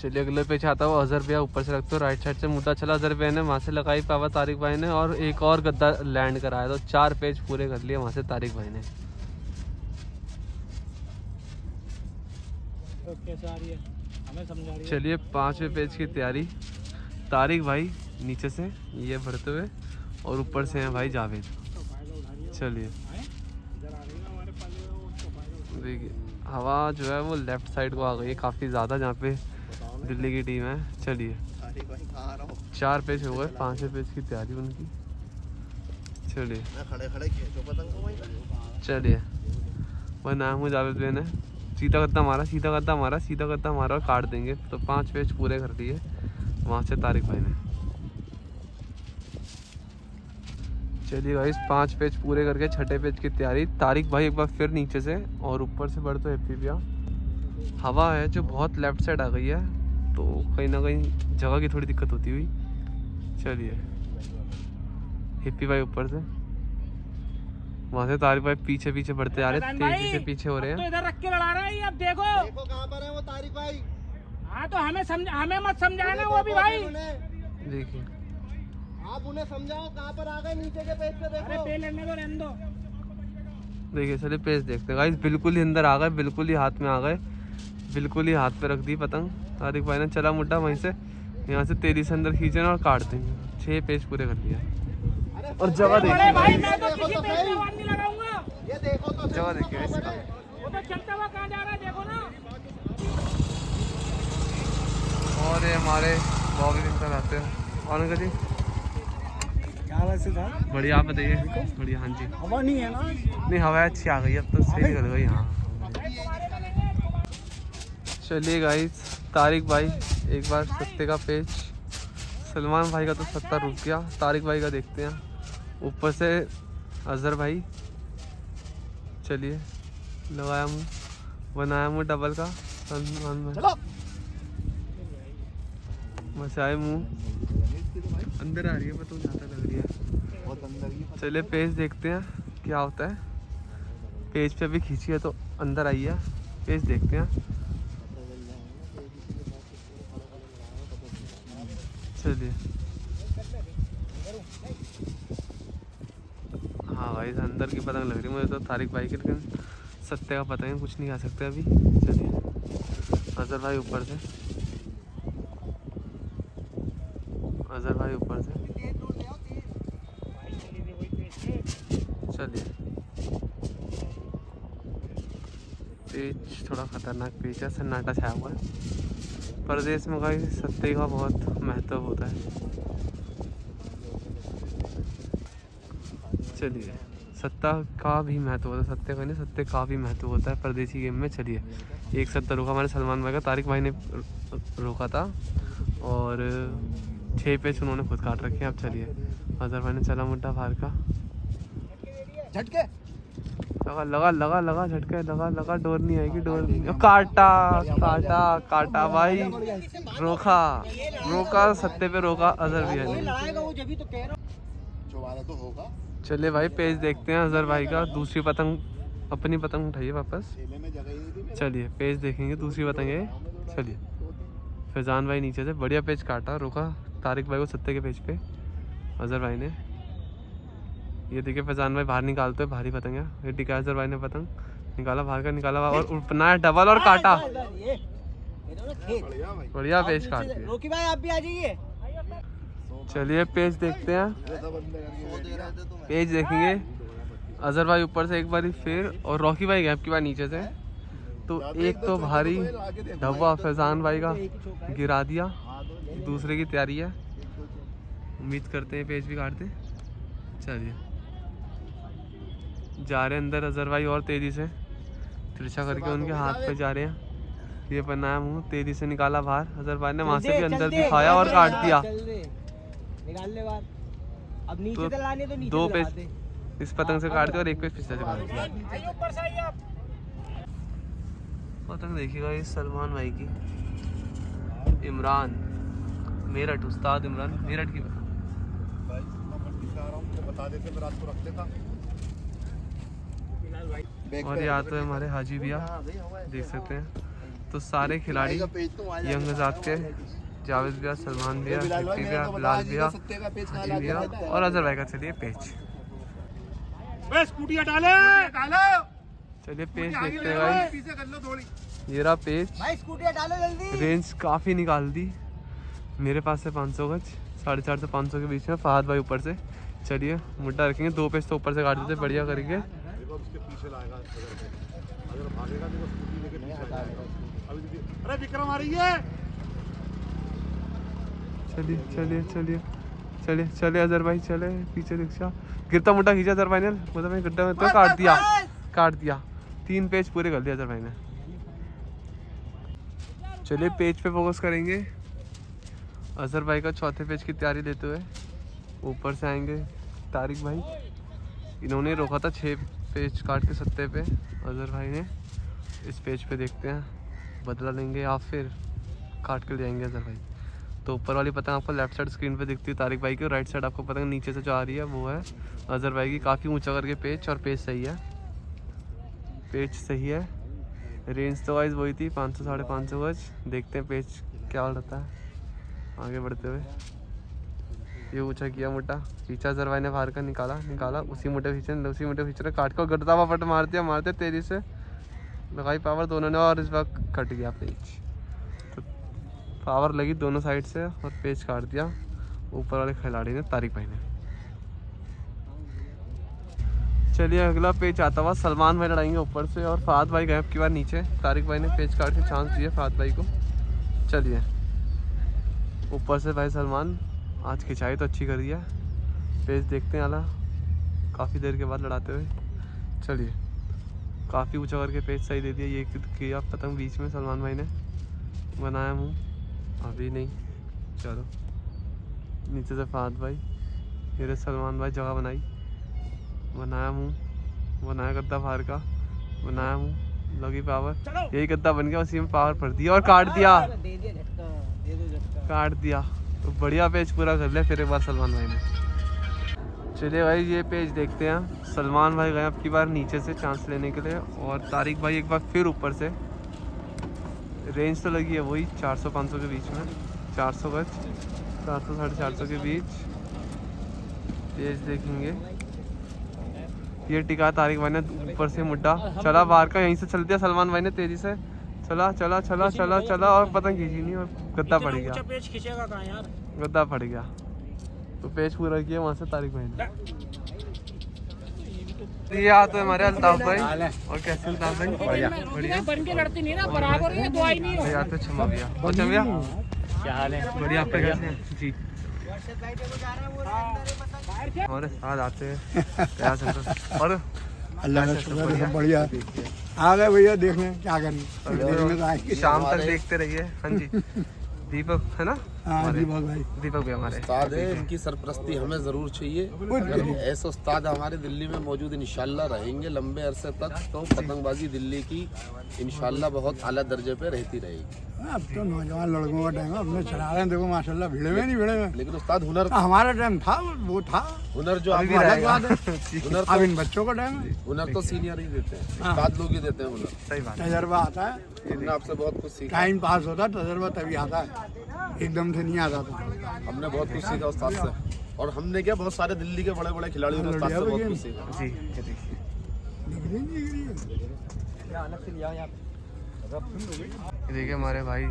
चलिए अगले पेज आता हुआ अजहर भैया ऊपर से रखते हो। राइट साइड से मुद्दा चला अजहर भैया ने, वहाँ से लगाई पावर तारिक भाई ने और एक और गद्दा लैंड कराया। तो 4 पेज पूरे कर लिए वहाँ से तारिक भाई ने। चलिए 5वें पेज की तैयारी। तारिक भाई नीचे से ये भरते हुए और ऊपर से हैं भाई जावेद। चलिए देखिए हवा जो है वो लेफ्ट साइड को आ गई है काफ़ी ज़्यादा, जहाँ पे दिल्ली की टीम है। चलिए 4 पेज हो गए, 5वें पेज की तैयारी उनकी। चलिए बनाया हूँ जावेद भाई ने। सीधा गद्दा मारा और काट देंगे। तो 5 पेज पूरे कर दिए वहाँ से तारिक भाई ने। चलिए भाई 5 पेज पूरे करके 6ठे पेज की तैयारी। तारिक भाई एक बार फिर नीचे से और ऊपर से बढ़ तो हिप्पी भैया। हवा है जो बहुत लेफ्ट साइड आ गई है तो कहीं ना कहीं जगह की थोड़ी दिक्कत होती हुई। चलिए हिप्पी भाई ऊपर से, वहाँ से तारिक भाई पीछे बढ़ते आ रहे, तेजी से पीछे हो रहे हैं। तो इधर रख के लड़ा रहा है, अब देखो कहाँ पर है वो तारिक भाई। हाँ तो हमें मत समझाना वो भी भाई। देखिए आप उन्हें समझाओ कहाँ पर आ गए नीचे के पेज पे। देखो अरे पे लेने दो, रहने दो। देखिए चलिए पेज देखते हैं गाइस। बिल्कुल ही अंदर आ गए, बिल्कुल ही हाथ में आ गए, बिल्कुल ही हाथ पे रख दी पतंग तारिक भाई ने। चला मुड्डा वहीं से यहाँ से तेजी से अंदर खींचना और काट देंगे। 6 पेज पूरे कर लिया। और जगह देखिए भाई, मैं तो किसी पेज पे आवाज नहीं लगाऊंगा। ये देखो तो जगह देखिए इसका। वो तो चलता हुआ कहाँ जा रहा है देखो ना। और ये हमारे बॉबी विंटर आते हैं। और अंकल जी वैसे था बढ़िया, आप बताइए। बढ़िया हाँ जी। हवा नहीं है ना? नहीं हवा अच्छी आ गई, अब तो सही निकल गई। हाँ चलिए गाइस तारिक भाई एक बार 70 का पेज। सलमान भाई का तो 70 रुक गया, तारिक भाई का देखते हैं। ऊपर से अजहर भाई। चलिए लगाया मुँह, बनाया मुँह डबल का। सलमान भाई मचाए मुँह, अंदर आ रही है मैं तो ज़्यादा लग रही है। चलिए पेज देखते हैं क्या होता है। पेज पे अभी खींची है तो अंदर आई है, पेज देखते हैं। चलिए हाँ भाई अंदर की पतंग लग रही है मुझे तो तारिक भाई की, लेकिन 70 का पता है, कुछ नहीं कह सकते अभी। चलिए अजहर भाई ऊपर से, अजहर भाई ऊपर से। चलिए, पेच थोड़ा खतरनाक पेच है, सन्नाटा छाया हुआ है। परदेश में भाई सत्ते का बहुत महत्व होता है। चलिए, सत्ता का भी महत्व होता है, सत्ते का नहीं, सत्ते का भी महत्व होता है परदेसी गेम में। चलिए, एक सत्ता रोका हमारे सलमान भाई का, तारिक भाई ने रोका था और 6 पेच उन्होंने खुद काट रखे हैं। अब चलिए, अजहर भाई ने चला मुड्डा बाहर का, झटके लगा लगा लगा लगा झटका, लगा लगा, डोर नहीं आएगी, डोर नहीं, काटा काटा काटा भाई, रोका रोका, सत्ते पे रोका अजहर भैया ने। चौबारा तो होगा। चलिए भाई, पेज देखते हैं अजहर भाई का। दूसरी पतंग, अपनी पतंग उठाइए वापस। थैले में जगह ही नहीं थी मेरे। चलिए, पेज देखेंगे, दूसरी पतंग है। चलिए, फैजान भाई नीचे से बढ़िया पेज काटा, रोका तारिक भाई को सत्ते के पेज पे अजहर भाई ने। ये देखिए, फैजान भाई बाहर निकालते हैं, भारी पतंग है। ये टिका अजहर भाई ने पतंग निकाला बाहर का, निकाला और उपना डबल और काटा। बढ़िया भाई। बढ़िया पेज काट दिया। रोकी भाई आप भी आ जाइए। चलिए, पेज देखते हैं, पेज देखेंगे। अजहर भाई ऊपर से एक बारी फिर, और रॉकी भाई गैप की बार नीचे से। तो एक तो भारी डब्बा फैजान भाई का गिरा दिया, दूसरे की तैयारी है। उम्मीद करते हैं पेज भी काट दे। चलिए, जा रहे हैं अंदर अजहर भाई और तेजी से तिरछा करके उनके हाथ पे जा रहे हैं। ये बनाया मुंह, तेजी से निकाला बाहर अजहर भाई ने, वहां से भी अंदर दिखाया और काट दिया। निकाल ले बाहर। अब नीचे तो से लाने तो नीचे दो से पेज लगा दे। इस पतंग से काट दिया और एक पेज पिछले से काट दिया। आइए ऊपर से आइए आप। पतंग देखिएगा ये सलमान भाई की, इमरान मेरठ, उस्ताद इमरान मेरठ की। भाई मैं भट्टी से आ रहा हूँ, मुझे बता देते मैं रात को रख देता। और यहाँ तो हमारे हाजी भैया देख सकते हैं। तो सारे खिलाड़ी यंग जात के, जावेद भैया, सलमान भैया, हैप्पी भैया, बिलाल भैया, हाजी भैया और अजहर भाई का। चलिए पेज, स्कूटी हटा ले, डालो। चलिए पेज देखते हैं भाई। पीछे कर लो थोड़ी। ये रहा पेज, भाई स्कूटी हटा लो जल्दी। रेंज काफ़ी निकाल दी मेरे पास से, 500 गज, 450 से 500 के बीच में। फहद भाई ऊपर से। चलिए, मुड्डा रखेंगे, 2 पेज तो ऊपर से काट देते बढ़िया करके। उसके पीछे लाएगा, अगर भागेगा तो स्कूटी लेके पीछे लाएगा। अरे विक्रम आ रही है। चलिए चलिए चलिए चलिए चलिए अजहर भाई चले, पीछे रिक्शा गिरता मुड्डा खींचा अजहर भाई ने, मतलब मैं गड्ढा में तो काट दिया, काट दिया। 3 पेज पूरे कर दिया अजहर भाई ने। चलिए, पेज पे फोकस करेंगे। अजहर भाई का चौथे पेज की तैयारी लेते हुए ऊपर से आएंगे तारिक भाई। इन्होंने रोका था 6 पेज काट के सत्ते पे, अजहर भाई ने। इस पेज पे देखते हैं बदला लेंगे या फिर काट के ले जाएंगे अजहर भाई। तो ऊपर वाली पतंग आपको लेफ्ट साइड स्क्रीन पे दिखती है तारिक भाई की, और राइट साइड आपको पतंग नीचे से जो आ रही है वो है अजहर भाई की। काफ़ी ऊंचा करके पेज, और पेज सही है, पेज सही है। रेंज तो वाइज वही थी 500 साढ़े 500 गज। देखते हैं पेज क्या रहता है आगे बढ़ते हुए। ये ऊंचा किया मुड्डा, खींचा अजहर भाई ने बाहर का, निकाला निकाला, उसी मुड्डे खींच रहे, काट को गड्ढा पट मारते मारते तेजी से लगाई पावर दोनों ने, और इस वक्त कट गया पेज। तो पावर लगी दोनों साइड से और पेज काट दिया ऊपर वाले खिलाड़ी ने, तारिक भाई ने। चलिए, अगला पेज आता हुआ सलमान भाई लड़ाएंगे ऊपर से, और फहद भाई गए की बार नीचे। तारिक भाई ने पेज काट के चांस दिए फहद भाई को। चलिए, ऊपर से भाई सलमान आज खिंचाई तो अच्छी कर दिया। पेज देखते हैं आला, काफ़ी देर के बाद लड़ाते हुए। चलिए, काफ़ी ऊंचा करके पेज सही दे दिया। ये किया पतंग बीच में सलमान भाई ने, बनाया मुँह अभी नहीं। चलो, नीचे से फहद भाई, मेरे सलमान भाई जगह बनाई, बनाया मुँह, बनाया गद्दा बाहर का, बनाया मुँह, लगी पावर, यही गद्दा बन गया, उसी में पावर भर दिया और काट दिया, दे दिया झटका, दे दो झटका। काट दिया। तो बढ़िया पेज पूरा कर लिया फिर एक बार सलमान भाई ने। चलिए भाई, ये पेज देखते हैं। सलमान भाई गए अब की बार नीचे से चांस लेने के लिए, और तारिक भाई एक बार फिर ऊपर से। रेंज तो लगी है वही 400-500 के बीच में, 400 गज, 400 साढ़े 400 के बीच। पेज देखेंगे, ये टिका तारिक भाई ने ऊपर से मुड्डा, चला बाहर का, यहीं से चल दिया सलमान भाई ने तेजी से, चला चला चला चला चला, और पतंग खींची नहीं और गद्दा पड़ गया। पेज खींचेगा कहाँ यार, गद्दा पड़ गया। तो पेज पूरा किया वहाँ से तारिक भाई ने। ये आते हमारे अल्ताफ भाई। और कैसे अल्ताफ भाई? बढ़िया बढ़िया। बन के लड़ती नहीं ना, बराबर है, दुआई नहीं भाई आते क्षमा भैया। और भैया क्या हाल है? बढ़िया, आपका कैसे हैं? जी। हमारे साथ आते हैं प्रयास अंकल। और अल्लाह का शुक्र है, सब बढ़िया। आ गए भैया देखने, क्या करें, शाम तक देखते रहिए। हाँ जी दीपक है ना? हाँ दीपक भाई, दीपक भी हमारे उस्ताद है, इनकी सरपरस्ती हमें ज़रूर चाहिए। ऐसे उस्ताद हमारे दिल्ली में मौजूद इंशाल्लाह रहेंगे लंबे अरसे तक। तो पतंगबाजी दिल्ली की इंशाल्लाह बहुत आला दर्जे पे रहती रहेगी। अब तो नौजवान लड़कों का टाइम है, अपने चला रहे हैं, देखो माशाल्लाह, भिड़े में नहीं भिड़े में। लेकिन उस्ताद हुनर हमारा टाइम था, वो था, हुनर जो अभी भी आप अलग रहेगा। बात है। हुनर अब इन बच्चों का टाइम है, हुनर तो सीनियर ही देते हैं, उस्ताद लोग ही देते हैं हुनर। सही बात है। तजर्बा आता है, हमने आपसे बहुत कुछ सीखा, टाइम पास होता है, तजर्बा तभी आता है, एकदम से नहीं आता था। हमने बहुत कुछ सीखा उस्ताद से। और हमने क्या, बहुत सारे दिल्ली के बड़े बड़े खिलाड़ियों ने उस्ताद से बहुत कुछ सीखा। जी ये देखिए, ये देखिए हमारे भाई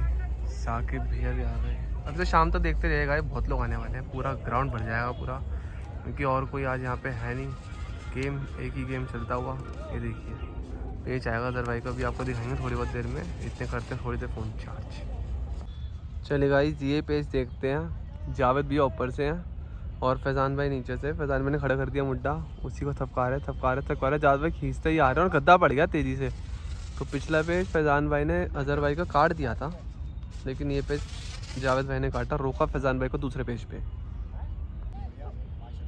साकिब भैया भी आ गए। अब तो शाम तक देखते रहेगा, ये बहुत लोग आने वाले हैं, पूरा ग्राउंड भर जाएगा पूरा, क्योंकि और कोई आज यहाँ पे है नहीं। गेम एक ही गेम चलता हुआ। ये देखिए पेज आएगा अदर भाई को भी आपको दिखाएंगे थोड़ी बहुत देर में। इतने करते हैं थोड़ी देर फ़ोन चार्ज। चले गाइस ये पेज देखते हैं। जावेद भैया ऊपर से हैं और फैज़ान भाई नीचे से। फैज़ान भाई ने खड़ा कर दिया मुड्डा, उसी को थपका रहे। जावेद भाई खींचते ही आ रहे हैं और गद्दा पड़ गया तेज़ी से। तो पिछला पेज फैज़ान भाई ने अज़हर भाई का काट दिया था, लेकिन ये पेज जावेद भाई ने काटा, रोका फैज़ान भाई को दूसरे पेज पे।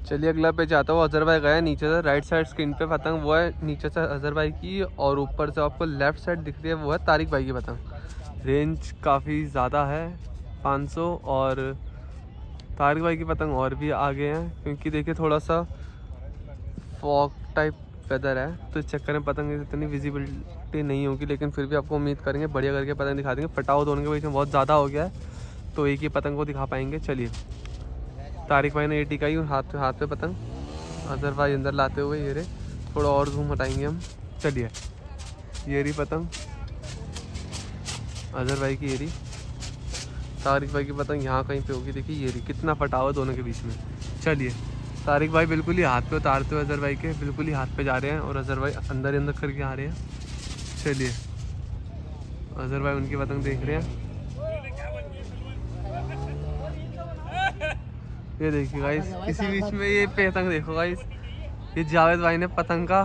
चलिए अगला पेज आता हुआ। अज़हर भाई गया नीचे से, राइट साइड स्क्रीन पे पतंग वो है नीचे से अज़हर भाई की, और ऊपर से आपको लेफ़्ट साइड दिख रही है वो है तारिक भाई की पतंग। रेंज काफ़ी ज़्यादा है 500, और तारिक भाई की पतंग और भी आगे हैं, क्योंकि देखिए थोड़ा सा फॉग टाइप वेदर है, तो इस चक्कर में पतंग इतनी विजिबिलिटी नहीं होगी। लेकिन फिर भी आपको उम्मीद करेंगे बढ़िया करके पतंग दिखा देंगे। फटाव दोनों के बीच में बहुत ज़्यादा हो गया है, तो एक ही पतंग को दिखा पाएंगे। चलिए तारिक भाई ने ये टिकाई हाथ पे पतंग, अज़हर भाई अंदर लाते हुए ये रे, थोड़ा और झूम हटाएंगे हम। चलिए ये रही पतंग अज़हर भाई की, ये रही तारिक भाई की पतंग यहाँ कहीं पे होगी। देखिए ये रही, कितना फटाव है दोनों के बीच में। चलिए तारिक भाई बिल्कुल ही हाथ पे उतारते हुए अज़हर भाई के बिल्कुल ही हाथ पे जा रहे हैं, और अज़हर भाई अंदर ही अंदर करके आ रहे हैं। चलिए अज़हर भाई उनकी पतंग देख रहे हैं। ये देखिए गाइस, इसी बीच में ये पतंग देखो गाइस, ये जावेद भाई ने पतंग का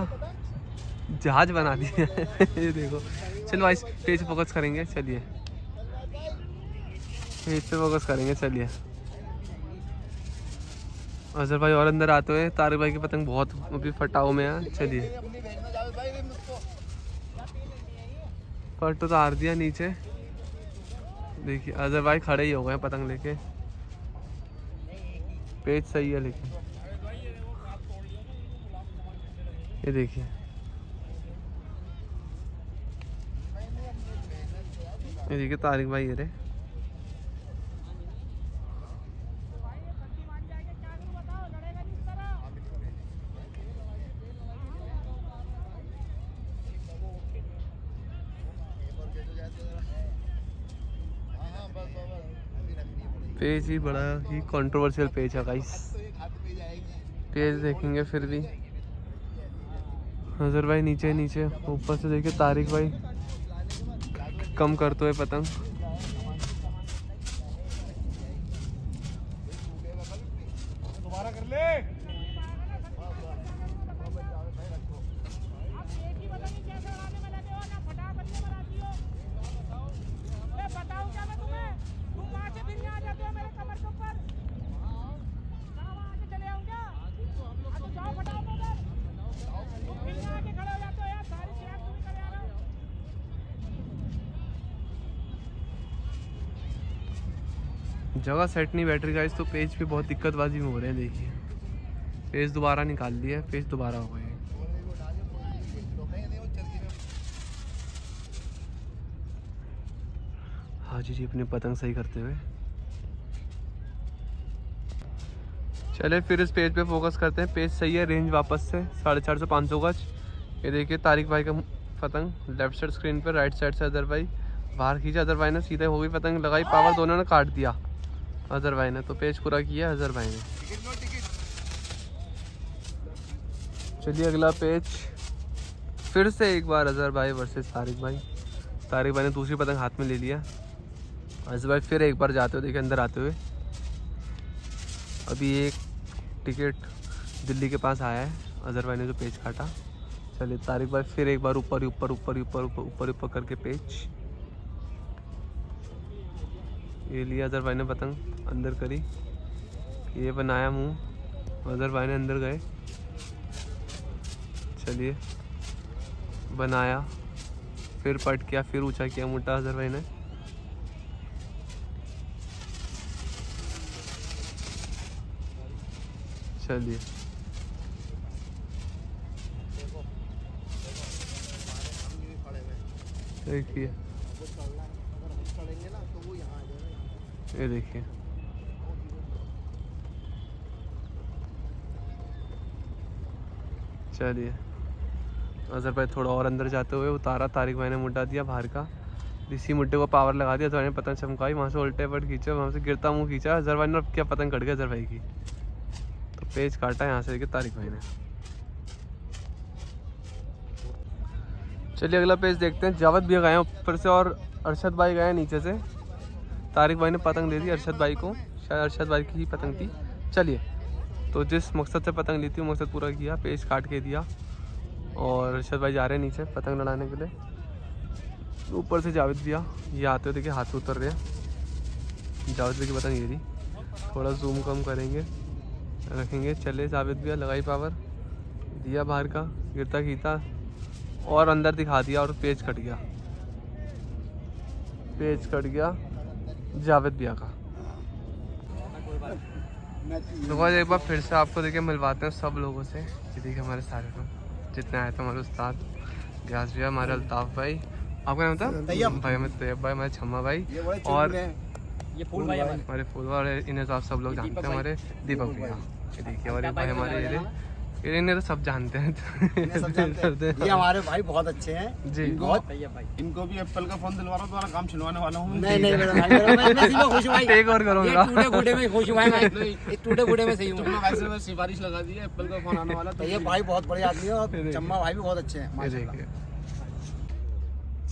जहाज बना दिया है। ये देखो। चलो गाइस पेज फोकस करेंगे। चलिए पेज पे फोकस करेंगे। चलिए अज़हर भाई और अंदर आते हुए, तारिक भाई की पतंग बहुत अभी फटाव में है। चलिए पट उतार दिया नीचे। देखिए अज़हर भाई खड़े ही हो गए पतंग लेके। पेज सही है लेकिन ये देखिए, ये देखिए तारिक भाई ये रे। पेज ही बड़ा ही कंट्रोवर्शियल पेज है गाइस। पेज देखेंगे फिर भी अज़हर भाई नीचे नीचे, ऊपर से देखिए तारिक भाई कम करते हुए पतंग। दोबारा कर ले। जगह सेट नहीं बैठ रही गाइस, तो पेज पे बहुत दिक्कतबाजी में हो रहे हैं। देखिए पेज दोबारा निकाल दिया, पेज दोबारा हो गए। हाजी जी अपनी पतंग सही करते हुए। चले फिर इस पेज पे फोकस करते हैं। पेज सही है, रेंज वापस से 450 500 गज। ये देखिए तारिक भाई का पतंग लेफ्ट साइड स्क्रीन पे, राइट साइड से अज़हर भाई बाहर खींचा। अज़हर भाई ने सीधे हो गई पतंग, लगाई पावर, दोनों ने काट दिया अज़हर भाई ने। तो पेज पूरा किया अज़हर भाई ने। चलिए अगला पेज फिर से एक बार अजहर भाई वर्सेस तारिक भाई। तारिक भाई ने दूसरी पतंग हाथ में ले लिया। अजहर भाई फिर एक बार जाते हुए देखे अंदर आते हुए। अभी एक टिकट दिल्ली के पास आया है अजहर भाई ने जो पेज काटा। चलिए तारिक भाई फिर एक बार ऊपर ऊपर ऊपर ऊपर ऊपर ऊपर ऊपर करके पेज ये लिया। अजहर भाई ने पतंग अंदर करी, ये बनाया मुंह, अजहर भाई ने अंदर गए। चलिए बनाया, फिर पट किया, फिर ऊंचा किया मोटा अजहर भाई ने। चलिए देखिए, ये देखिए चलिए अजहर भाई थोड़ा और अंदर जाते हुए उतारा। तारिक भाई ने मुड्डा दिया बाहर का, इसी मुड्डे को पावर लगा दिया। अजहर भाई ने पतंग चमकाई, वहाँ से उल्टे पट खींचा, वहाँ से गिरता मुंह खींचा। अजहर भाई ने अब क्या पतंग कट गई अजहर भाई की, तो पेज काटा यहाँ से लेके तारिक भाई ने। चलिए अगला पेज देखते हैं। जावेद भी गए हैं ऊपर से और अरशद भाई गए हैं नीचे से। तारिक भाई ने पतंग दे दी अरशद भाई को, शायद अरशद भाई की ही पतंग थी। चलिए तो जिस मकसद से पतंग ली थी वो मकसद पूरा किया, पेज काट के दिया। और अरशद भाई जा रहे हैं नीचे पतंग लड़ाने के लिए। ऊपर से जावेद भैया ये आते हुए देखिए हाथ से उतर रहे हैं। जावेद भैया की पतंग ये थी, थोड़ा जूम कम करेंगे रखेंगे। चले जावेद भैया, लगाई पावर, दिया बाहर का, गिरता खींचा और अंदर दिखा दिया और पेज कट गया। पेज कट गया जावेद भैया का। तो एक बार फिर से आपको देखिए मिलवाते हैं सब लोगों से। ये देखिए हमारे सारे लोग जितने आए थे, हमारे उस्ताद ग्यास भैया, हमारे अल्ताफ़ भाई, आपका नाम था भाई, हमें तैयब भाई, हमारे छम्मा भाई और ये फूल भाई हमारे फूल और इन्हें तो आप सब लोग जानते हैं, हमारे दीपक भैया। ये देखिए और एक भाई हमारे ये इन्हें तो सब जानते हैं। ये हमारे भाई बहुत अच्छे हैं जी। बहुत। इनको भी एप्पल का फोन दिलवा रहा हूँ, तुम्हारा काम छिलवाने वाला हूँ। नहीं नहीं मेरा भाई, मैं इसी में खुश हूँ भाई। एक और करूँगा, टूटे फूटे में खुश हुआ है मैं, टूटे फूटे में सही हूँ। तुमने वैसे में सिफारिश लगा दी है, एप्पल का फोन आने वाला। तो ये भाई बहुत बढ़िया आदमी है और चम्मा भाई भी बहुत अच्छे हैं माशाल्लाह।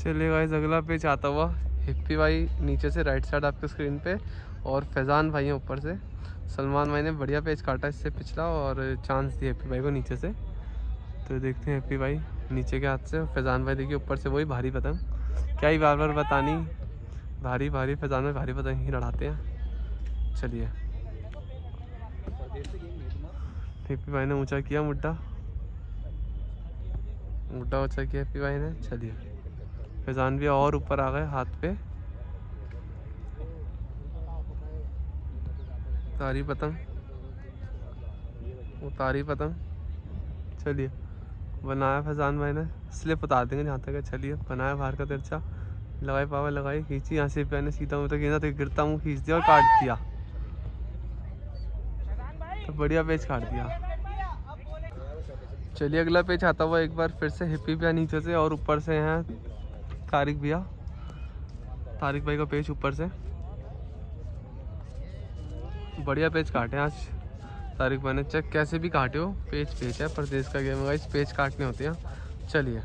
चलिए गाइस अगला पेज आता हुआ हिप्पी भाई नीचे से राइट साइड आपके स्क्रीन पे, और फैज़ान भाई हैं ऊपर से। सलमान भाई ने बढ़िया पेज काटा इससे पिछला और चांस दिया हिप्पी भाई को नीचे से। तो देखते हैं हिप्पी भाई नीचे के हाथ से, फैज़ान भाई देखिए ऊपर से वही भारी पतंग, क्या ही बार बार बतानी, भारी भारी फैज़ान भाई भारी पतंग ही लड़ाते हैं। चलिए हिप्पी भाई ने ऊंचा किया मुड्डा, मुड्डा ऊंचा किया हिप्पी भाई ने। चलिए फैज़ान भी और ऊपर आ गए हाथ पे, उतारी पतंग, उतारी पतंग। चलिए बनाया फैज़ान भाई ने, स्लिप उतार देंगे जहाँ तक है। चलिए बनाया बाहर का तिरछा, लगाई पावर, लगाई खींची, यहाँ से मैंने सीधा मुँह तक खींचा तो गिरता मुँह खींच दिया और काट दिया। तो बढ़िया पेज काट दिया। चलिए अगला पेज आता हुआ एक बार फिर से हिप्पी भैया नीचे से और ऊपर से हैं तारिक भैया। तारिक भाई का पेज ऊपर से बढ़िया पेज काटे आज तारिक भाई ने। चेक कैसे भी काटे हो, पेज पेज है, परदेश का गेम है, इस पेज काटने होते हैं। चलिए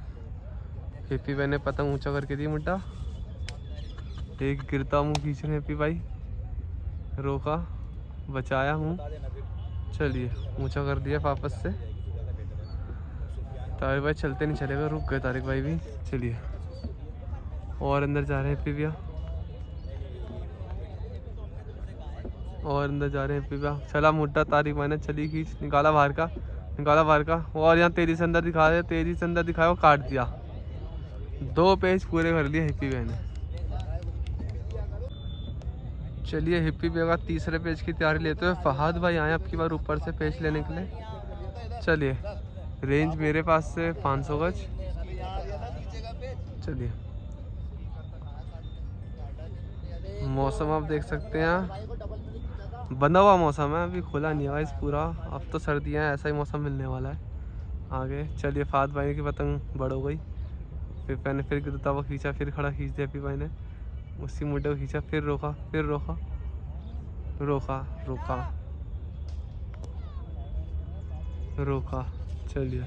हिप्पी भाई ने पतंग ऊंचा करके दी मुड्डा, एक गिरता मुँह खींच रहे हिप्पी भाई, रोका, बचाया हूँ। चलिए ऊंचा कर दिया वापस से। तारिक भाई चलते नहीं चलेगा, रुक गए तारिक भाई भी। चलिए और अंदर जा रहे हैं हिप्पी भैया, और अंदर जा रहे हैं हिप्पी भैया। चला मुड्डा तारिक भाई ने, चली खींच, निकाला बाहर का, निकाला बाहर का, और यहाँ तेजी से अंदर दिखा रहे, तेजी से अंदर दिखाया और काट दिया। 2 पेज पूरे कर लिए हिप्पी भैया ने। चलिए हिप्पी भैया का तीसरे पेज की तैयारी लेते हुए फहाद भाई आए अब की बार ऊपर से पेज लेने के लिए। चलिए रेंज मेरे पास से 500 गज। चलिए मौसम आप देख सकते हैं, बंधा हुआ मौसम है, अभी खुला नहीं है इस पूरा। अब तो सर्दियाँ हैं, ऐसा ही मौसम मिलने वाला है आगे। चलिए फहाद भाई की पतंग बड़ हो गई, फिर मैंने फिर गिरता हुआ खींचा, फिर खड़ा खींच दिया हिप्पी भाई ने, उसी मुड्डे को खींचा, फिर रोका, फिर रोका, रोका, रोका, रोका, चलिए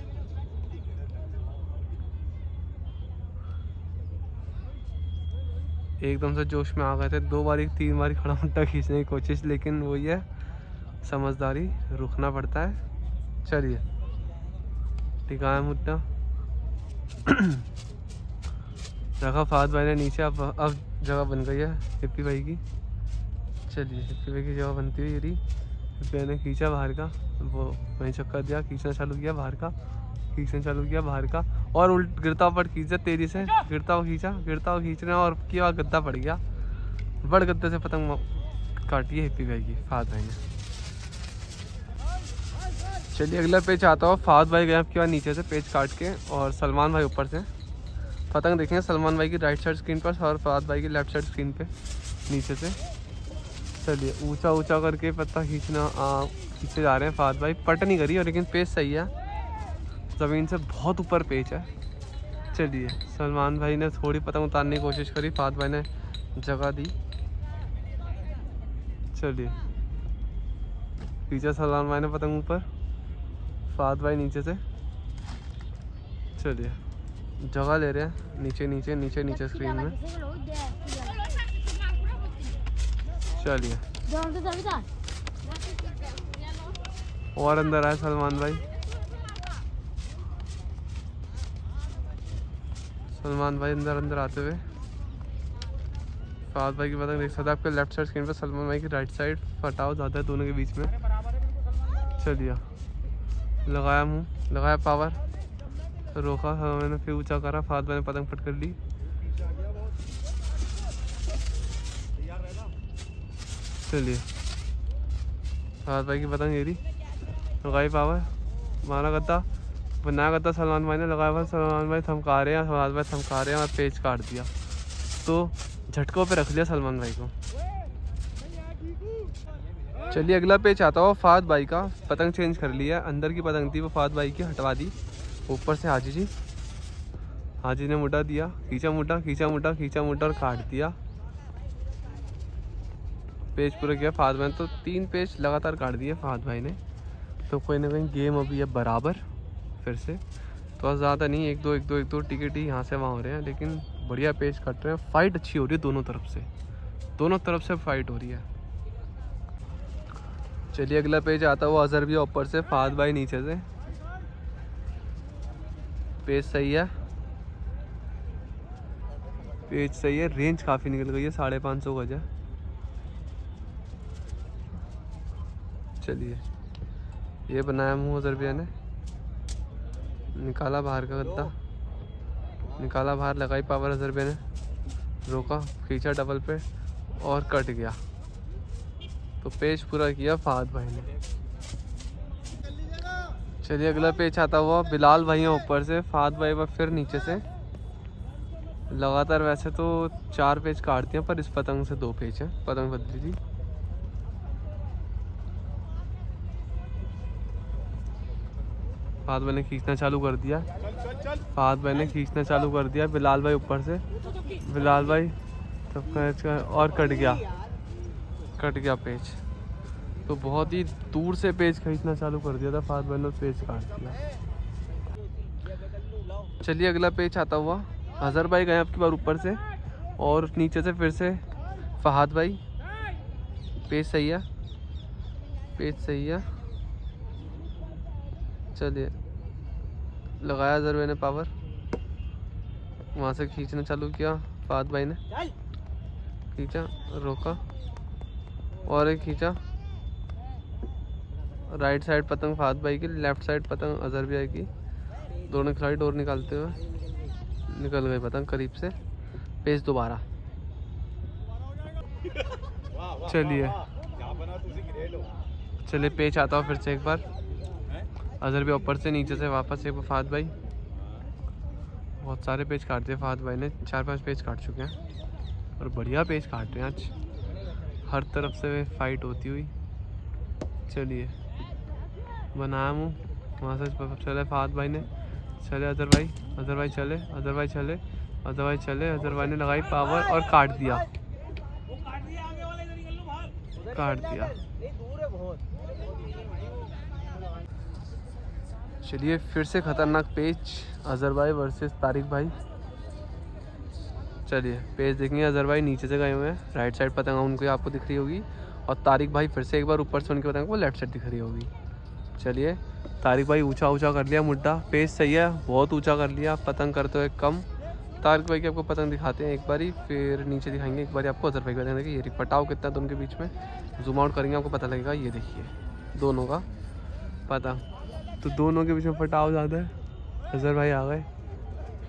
एकदम से जोश में आ गए थे, 2 बारी 3 बारी खड़ा मुट्टा खींचने की कोशिश, लेकिन वही है समझदारी, रुकना पड़ता है। चलिए टिका है मुट्टा रखा फहद भाई ने नीचे। अब जगह बन गई है हिप्पी भाई की। चलिए हिप्पी भाई की जगह बनती हुई रही। हिप्पी भाई ने खींचा बाहर का, वो वहीं चक्कर दिया, खींचना चालू किया बाहर का, खींचना चालू किया बाहर का, और उल्ट गिरता हुआ खींचा तेजी से, गिरता हुआ खींचना और किया, गद्दा पड़ गया। बड़ गद्दे से पतंग काटी है हिप्पी भाई की, फहद भाई ने। चलिए अगला पेज आता हुआ, फहद भाई गए आपके बाद नीचे से पेज काट के, और सलमान भाई ऊपर से पतंग देखेंगे। सलमान भाई की राइट साइड स्क्रीन पर और फहद भाई की लेफ्ट साइड स्क्रीन पे नीचे से। चलिए ऊंचा ऊंचा करके पत्ता खींचे जा रहे हैं फहद भाई। पट नहीं करी और लेकिन पेज सही है, ज़मीन से बहुत ऊपर पेज है। चलिए सलमान भाई ने थोड़ी पतंग उतारने की कोशिश करी, फहद भाई ने जगह दी। चलिए खींचा सलमान भाई ने पतंग ऊपर, फहद भाई नीचे से। चलिए जगह ले रहे हैं नीचे नीचे नीचे नीचे स्क्रीन में। चलिए और अंदर आए सलमान भाई। सलमान भाई अंदर आते हुए फहद भाई की पतंग देख सकते हैं आपके लेफ्ट साइड स्क्रीन पर, सलमान भाई की राइट साइड। फटाव ज़्यादा है दोनों के बीच में। चलिए लगाया मुंह, लगाया पावर, रोका, मैंने फिर ऊंचा करा, फहद भाई ने पतंग पट कर ली। चलिए फहद भाई की पतंग ये रही, लगाई पावर, मारा गद्दा, बनाया गद्दा सलमान भाई ने, लगाया हुआ सलमान भाई थमका रहे हैं, फहद भाई थमका रहे हैं और पेज काट दिया। तो झटकों पे रख लिया सलमान भाई को। चलिए अगला पेज आता हुआ फहद भाई का, पतंग चेंज कर लिया, अंदर की पतंग थी वो फहद भाई की हटवा दी। ऊपर से हाजी ने मुड्डा दिया, खींचा मुड्डा और काट दिया। पेज पूरा किया फहद भाई ने, तो 3 पेज लगातार काट दिए फहद भाई ने। तो कोई ना कहीं गेम अभी है बराबर फिर से, तो ज़्यादा नहीं, 1-2 टिकट ही यहाँ से वहाँ हो रहे हैं, लेकिन बढ़िया पेज कट रहे हैं। फाइट अच्छी हो रही है दोनों तरफ से फाइट हो रही है। चलिए अगला पेज आता हुआ अजहर भी ऊपर से, फहद भाई नीचे से। पेज सही है, रेंज काफ़ी निकल गई है, 550 गज है। चलिए ये बनाया मुँह अजहर भैया ने, निकाला बाहर का गद्दा, निकाला बाहर, लगाई पावर अजहर भैया ने, रोका, खींचा डबल पे और कट गया। तो पेज पूरा किया फहद भाई ने। चलिए अगला पेज आता हुआ बिलाल भाई हैं ऊपर से, फहद भाई पर फिर नीचे से। लगातार वैसे तो 4 पेज काट दिए, पर इस पतंग से 2 पेज हैं, पतंग बदली थी। फहद भाई ने खींचना चालू कर दिया, बिलाल भाई ऊपर से, बिलाल भाई सबका और कट गया पेज। तो बहुत ही दूर से पेज खींचना चालू कर दिया था फहद भाई ने, पेज काट दिया। चलिए अगला पेज आता हुआ अजहर भाई गए आपकी बार ऊपर से, और नीचे से फिर से फहद भाई। पेज सही है। चलिए लगाया अजहर भाई ने पावर, वहाँ से खींचना चालू किया फहद भाई ने, खींचा, रोका और एक खींचा। राइट साइड पतंग फहद भाई की, लेफ्ट साइड पतंग अजहर भाई की। दोनों खिलाड़ी डोर निकालते हुए निकल गए पतंग करीब से। पेज दोबारा। चलिए पेज आता हूँ फिर से एक बार, अजहर भाई ऊपर से, नीचे से वापस एक फहद भाई। बहुत सारे पेज काट दिए फहद भाई ने, 4-5 पेज काट चुके हैं और बढ़िया पेज काट रहे हैं आज, हर तरफ से फाइट होती हुई। चलिए बनाया मुँह, वहाँ से चले फहद भाई ने, चले अजहर भाई चले, अजहर भाई ने लगाई पावर और काट दिया। चलिए फिर से खतरनाक पेच, अजहर भाई वर्सेस तारिक भाई। चलिए पेच देखेंगे। अजहर भाई नीचे से गए हुए हैं, राइट साइड पतंग उनको आपको दिख रही होगी, और तारिक भाई फिर से एक बार ऊपर से उनकी पतंग को लेफ्ट साइड दिख रही होगी। चलिए तारिक भाई ऊंचा ऊंचा कर लिया मुड्डा, पेच सही है, बहुत ऊंचा कर लिया, पतंग करते हुए कम। तारिक भाई की आपको पतंग दिखाते हैं एक बारी, फिर नीचे दिखाएंगे एक बारी आपको अजहर भाई का। देखिए ये पटाव कितना दोनों के बीच में, जूम आउट करेंगे आपको पता लगेगा। ये देखिए दोनों का पतंग, तो दोनों के बीच में पटाव ज़्यादा है। अजहर भाई आ गए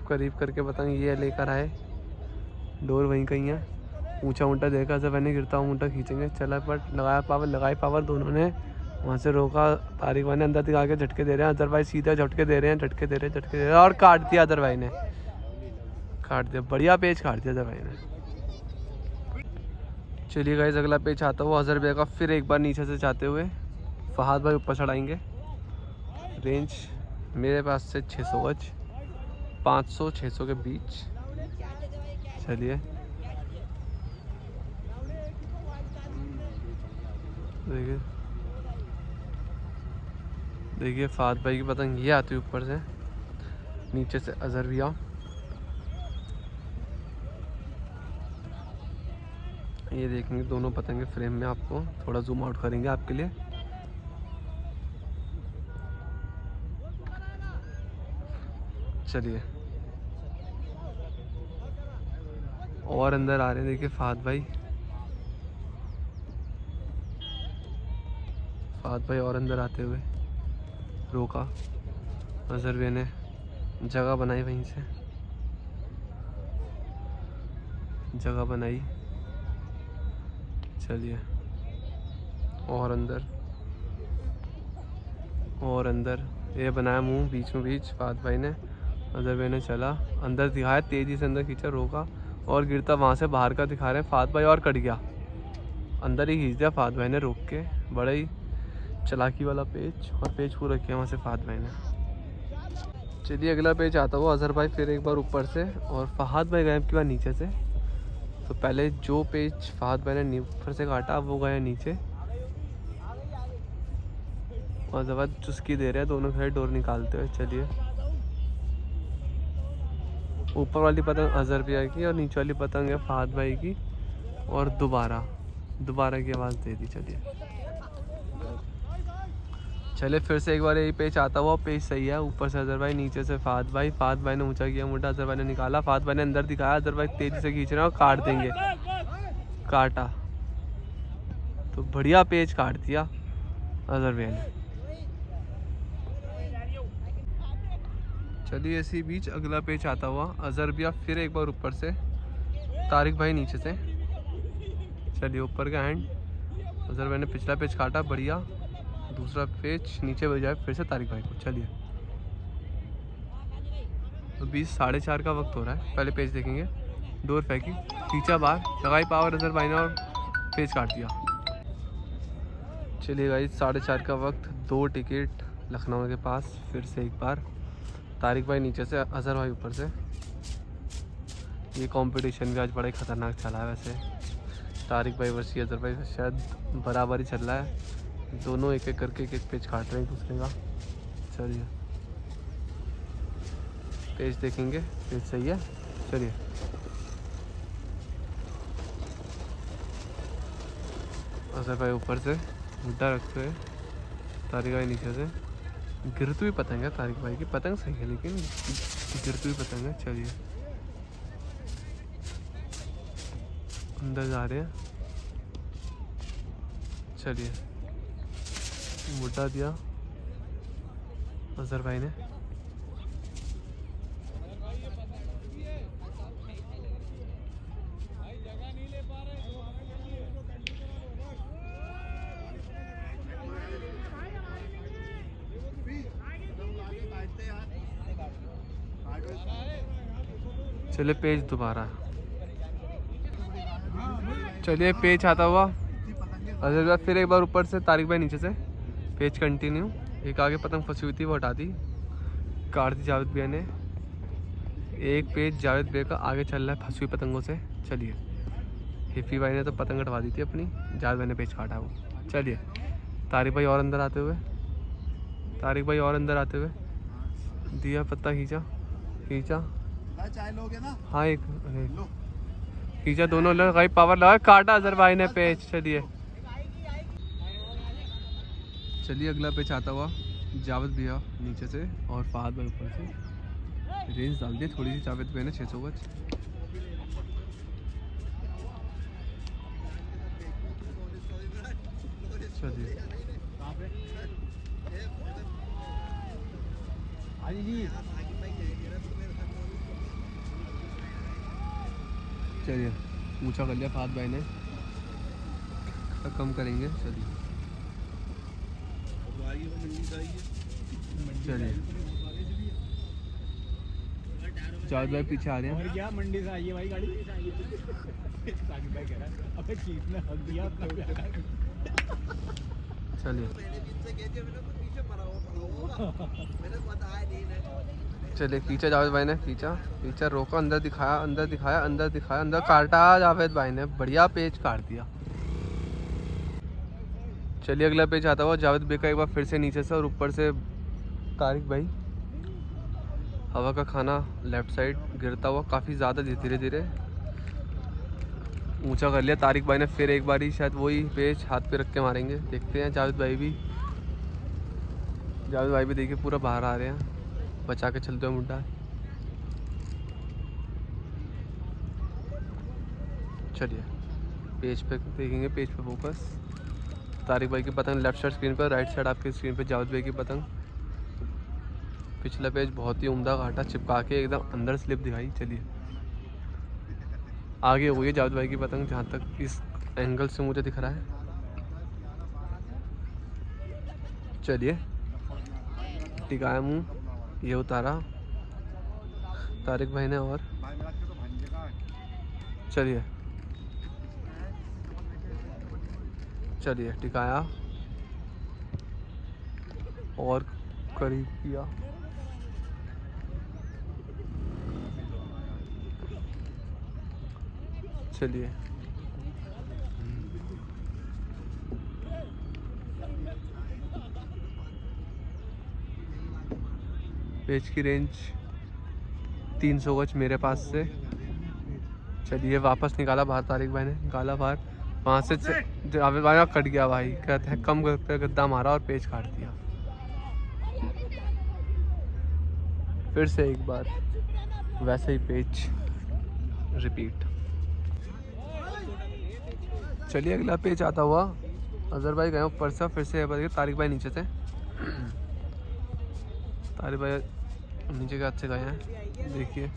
करीब करके, पतंग ये लेकर आए, डोर वहीं कहीं है। ऊंचा ऊंटा देखा अजहर भाई ने, गिरता हुआ ऊंटा खींचेंगे, चला पट, लगाई पावर दोनों ने, वहाँ से रोका। तारिक भाई ने अंदर दिखा के झटके दे रहे हैं, अजहर भाई सीधा झटके दे रहे हैं, झटके दे रहे हैं और काट दिया अजहर भाई ने, काट दिया, बढ़िया पेच काट दिया अजहर भाई ने। चलिए गाइस अगला पेच आता हुआ अजहर भाई का, फिर एक बार नीचे से जाते हुए फहाद भाई ऊपर चढ़ाएंगे। रेंज मेरे पास से 600 गज, 500-600 के बीच। चलिए देखिए देखिए फहाद भाई की पतंग ये आती है ऊपर से, नीचे से अजहर भी आओ। ये देखेंगे दोनों पतंगे फ्रेम में, आपको थोड़ा जूम आउट करेंगे आपके लिए। चलिए और अंदर आ रहे हैं, देखिए फहाद भाई और अंदर आते हुए रोका। अजहर भाई ने जगह बनाई, वहीं से जगह बनाई। चलिए और अंदर ये बनाया मुंह बीच में बीच फहाद भाई ने। अजहर भाई ने चला अंदर दिखाया, तेज़ी से अंदर खींचा, रोका और गिरता वहाँ से बाहर का दिखा रहे हैं फहाद भाई, और कट गया, अंदर ही खींच दिया फहाद भाई ने रोक के। बड़ा ही चालाकी वाला पेच, और पेच पूरा किया वहाँ से फहाद भाई ने। चलिए अगला पेच आता हुआ अजहर भाई फिर एक बार ऊपर से, और फहाद भाई गए की बार नीचे से। तो पहले जो पेच फहाद भाई ने ऊपर से काटा वो गया नीचे, और जब चुस्की दे रहे हैं दोनों साइड डोर निकालते हुए। चलिए ऊपर वाली पतंग अजहर भैया की और नीचे वाली पतंग है फहाद भाई की, और दोबारा की आवाज़ दे दी। चलिए फिर से एक बार यही पेच आता हुआ, पेच सही है, ऊपर से अजहर भाई, नीचे से फहाद भाई ने ऊंचा किया मुंडा, अजहर भाई ने निकाला, फहाद भाई ने अंदर दिखाया, अजहर भाई तेजी से खींच रहे हैं और काट देंगे, काटा तो बढ़िया पेच काट दिया अजहर भाई ने। चलिए इसी बीच अगला पेच आता हुआ अजहर भैया फिर एक बार ऊपर से, तारिक भाई नीचे से। चलिए ऊपर का हैंड, अजहर भाई ने पिछला पेच काटा, बढ़िया, दूसरा पेच नीचे बजाए फिर से तारिक भाई को। चलिए तो 20-4:30 का वक्त हो रहा है। पहले पेच देखेंगे, डोर फेंकी, खींचा बाहर, लगाई पावर अजहर भाई ने और पेच काट दिया। चलिए गाइस 4:30 का वक्त, 2 टिकट लखनऊ के पास। फिर से एक बार तारिक भाई नीचे से, अजहर भाई ऊपर से। ये कंपटीशन भी आज बड़ा ही खतरनाक चला है वैसे, तारिक भाई वर्सेस अजहर भाई शायद बराबर ही चल रहा है, दोनों एक एक करके एक पेच काट रहे हैं दूसरे का। चलिए पेच देखेंगे, पेच सही है। चलिए अजहर भाई ऊपर से मुद्दा रखते हुए, तारिक भाई नीचे से। गिरती हुई पतंग है तारिक भाई की, पतंग सही है लेकिन गिरती हुई पतंग है। चलिए अंदर जा रहे हैं। चलिए मुद्दा दिया अजहर भाई ने। चलिए पेज दोबारा, चलिए पेच आता हुआ अजहर भाई फिर एक बार ऊपर से, तारिक भाई नीचे से। पेच कंटिन्यू, एक आगे पतंग फंसी हुई थी वो हटा दी, काट दी जावेद भैया ने। एक पेच जावेद भैया का आगे चल रहा है फंसी हुई पतंगों से। चलिए हिफी भाई ने तो पतंग हटवा दी थी अपनी, जावेद भाई ने पेच काटा वो। चलिए तारिक भाई और अंदर आते हुए, दिया पत्ता खींचा खींचा, चाय लोगे ना? हाँ एक खींचा, दोनों लगाई, पावर लगा, काटा अजहर भाई ने पेच। चलिए अगला पेच आता हुआ जावेद भैया नीचे से और फहद भाई ऊपर से। रेंज डाल दी थोड़ी सी जावेद भैया ने 600 गज। चलिए चलिए ऊंचा कर लिया फहद भाई ने, कम करेंगे। चलिए चलिए जावेद भाई पीछे आ रहे हैं। क्या मंडी से आई है भाई गाड़ी? साकिब भाई कह रहा है अबे चीफ ने हक दिया अपना। चलिए चलिए खींचा जावेद भाई ने, खींचा खींचा, रोका, अंदर दिखाया अंदर दिखाया अंदर दिखाया, अंदर काटा जावेद भाई ने, बढ़िया पेच काट दिया। चलिए अगला पेच आता हुआ जावेद भाई का एक बार फिर से नीचे से और ऊपर से तारिक भाई। हवा का खाना लेफ्ट साइड गिरता हुआ काफ़ी ज़्यादा धीरे धीरे ऊंचा कर लिया तारिक भाई ने। फिर एक बारी शायद वही पेच हाथ पे रख के मारेंगे, देखते हैं। जावेद भाई भी देखिए पूरा बाहर आ रहे हैं, बचा के चलते हुए मुड्डा। चलिए पेज पे देखेंगे, पेज पे फोकस। तारिक भाई की पतंग लेफ्ट साइड स्क्रीन पर, राइट साइड आपकी स्क्रीन पे जावेद भाई की पतंग। पिछला पेज बहुत ही उम्दा घाटा चिपका के एकदम अंदर स्लिप दिखाई। चलिए आगे हो गई जावेद भाई की पतंग, जहाँ तक इस एंगल से मुझे दिख रहा है। चलिए टिकाया मुँह, ये उतारा तारिक भाई ने और चलिए चलिए टिकाया और करीब किया। चलिए पेज की रेंज 300 गज मेरे पास से। चलिए वापस निकाला बाहर, तारिक भाई ने निकाला बाहर, वहाँ से जावेद भाई कट गया भाई, कहते हैं कम पे गद्दा मारा और पेज काट दिया। फिर से एक बार वैसे ही पेज रिपीट। चलिए अगला पेज आता हुआ अजहर भाई गए ऊपर से, फिर से तारिक भाई नीचे से। तारिक भाई नीचे के हाथ से गए हैं, देखिए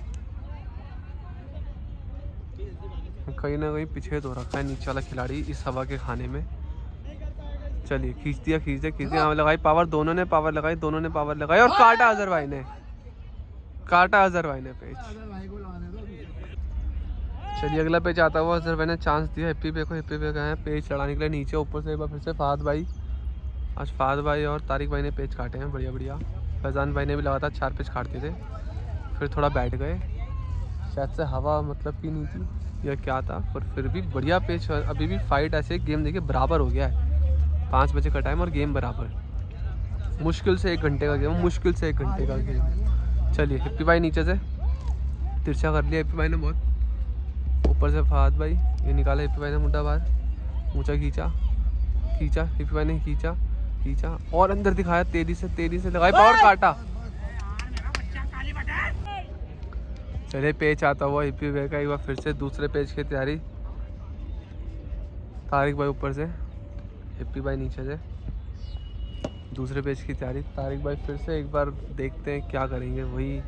कहीं ना कहीं पीछे तो रखा है नीचे वाला खिलाड़ी इस हवा के खाने में। चलिए खींच दिया, हमें लगाई पावर, दोनों ने पावर लगाई और काटा अजहर भाई ने पेज। चलिए अगला पेज आता हुआ अजहर भाई ने चांस दिया हिप्पी पे को, हिप्पी पे गए हैं पेज चढ़ाने के लिए नीचे। ऊपर से एक बार फिर से फहद भाई, आज फहद भाई और तारिक भाई ने पेज काटे हैं बढ़िया। फैजान भाई ने भी लगातार 4 पेज काटते थे, फिर थोड़ा बैठ गए, शायद से हवा मतलब की नहीं थी या क्या था, पर फिर भी बढ़िया पेज। अभी भी फाइट ऐसे, गेम देखिए बराबर हो गया है, 5 बजे का टाइम और गेम बराबर। मुश्किल से 1 घंटे का गेम, चलिए हिप्पी भाई नीचे से तिरछा कर लिया हिप्पी भाई ने बहुत। ऊपर से फहद भाई ये निकाला, हिप्पी भाई ने मुड्डा बाहर, ऊंचा खींचा हिप्पी भाई ने खींचा और अंदर दिखाया, तेजी से लगाई पावर, काटा। चलिए पेज आता हुआ हिप्पी भाई का, एक बार फिर से दूसरे पेज की तैयारी। तारिक भाई ऊपर से, हिप्पी भाई नीचे से, दूसरे पेज की तैयारी। तारिक भाई फिर से एक बार देखते हैं क्या करेंगे, वही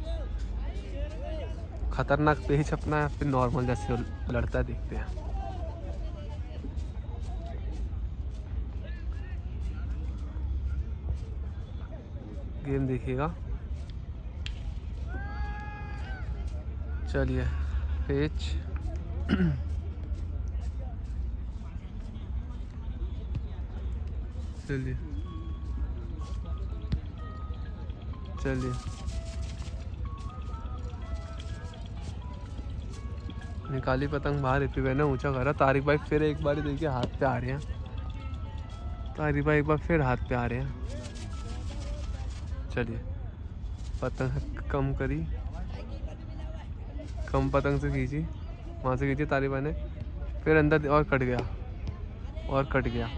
खतरनाक पेज अपना या फिर नॉर्मल जैसे लड़ता है, देखते हैं। गेम देखिएगा। चलिए पेज चलिए निकाली पतंग बाहर, हिप्पी भाई ने ऊंचा करा। तारिक भाई फिर एक बार देखिए हाथ पे आ रहे हैं, चलिए पतंग कम करी, कम पतंग से खींची, वहाँ से खींची तालिबा ने, फिर अंदर और कट गया और कट गया।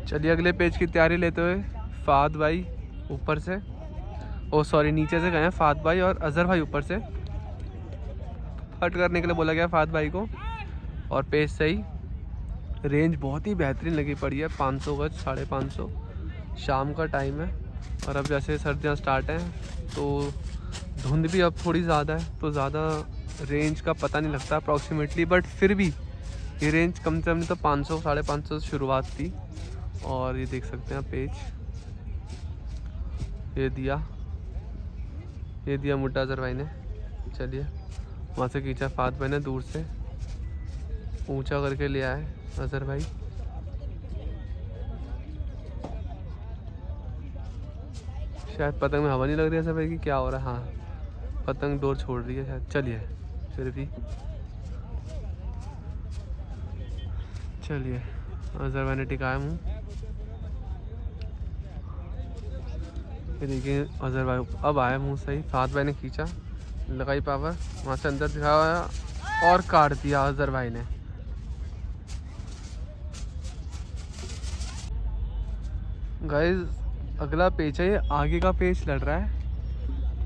चलिए अगले पेज की तैयारी लेते हुए फाद भाई ऊपर से, ओ सॉरी नीचे से गए हैं फाद भाई और अजहर भाई ऊपर से। फट करने के लिए बोला गया फाद भाई को। और पेज सही, रेंज बहुत ही बेहतरीन लगी पड़ी है, 500 गज 550। शाम का टाइम है और अब जैसे सर्दियाँ स्टार्ट हैं तो धुंध भी अब थोड़ी ज़्यादा है, तो ज़्यादा रेंज का पता नहीं लगता अप्रॉक्सीमेटली, बट फिर भी ये रेंज कम से कम तो 500 550 से शुरुआत थी। और ये देख सकते हैं पेज, ये दिया मुड्डा अजहर भाई ने। चलिए वहाँ से खींचा फाद भाई ने, दूर से ऊंचा करके ले आए अजहर भाई। शायद पतंग में हवा नहीं लग रही है अजहर भाई की, क्या हो रहा है? हाँ पतंग डोर छोड़ रही है शायद। चलिए फिर भी चलिए, अजहर भाई ने टिकाया मुँह। ये देखिए अजहर भाई अब आया मुँह सही, फाद भाई ने खींचा, लगाई पावर, वहाँ से अंदर दिखाया और काट दिया अजहर भाई ने। गाइस अगला पेज है, ये आगे का पेज लड़ रहा है,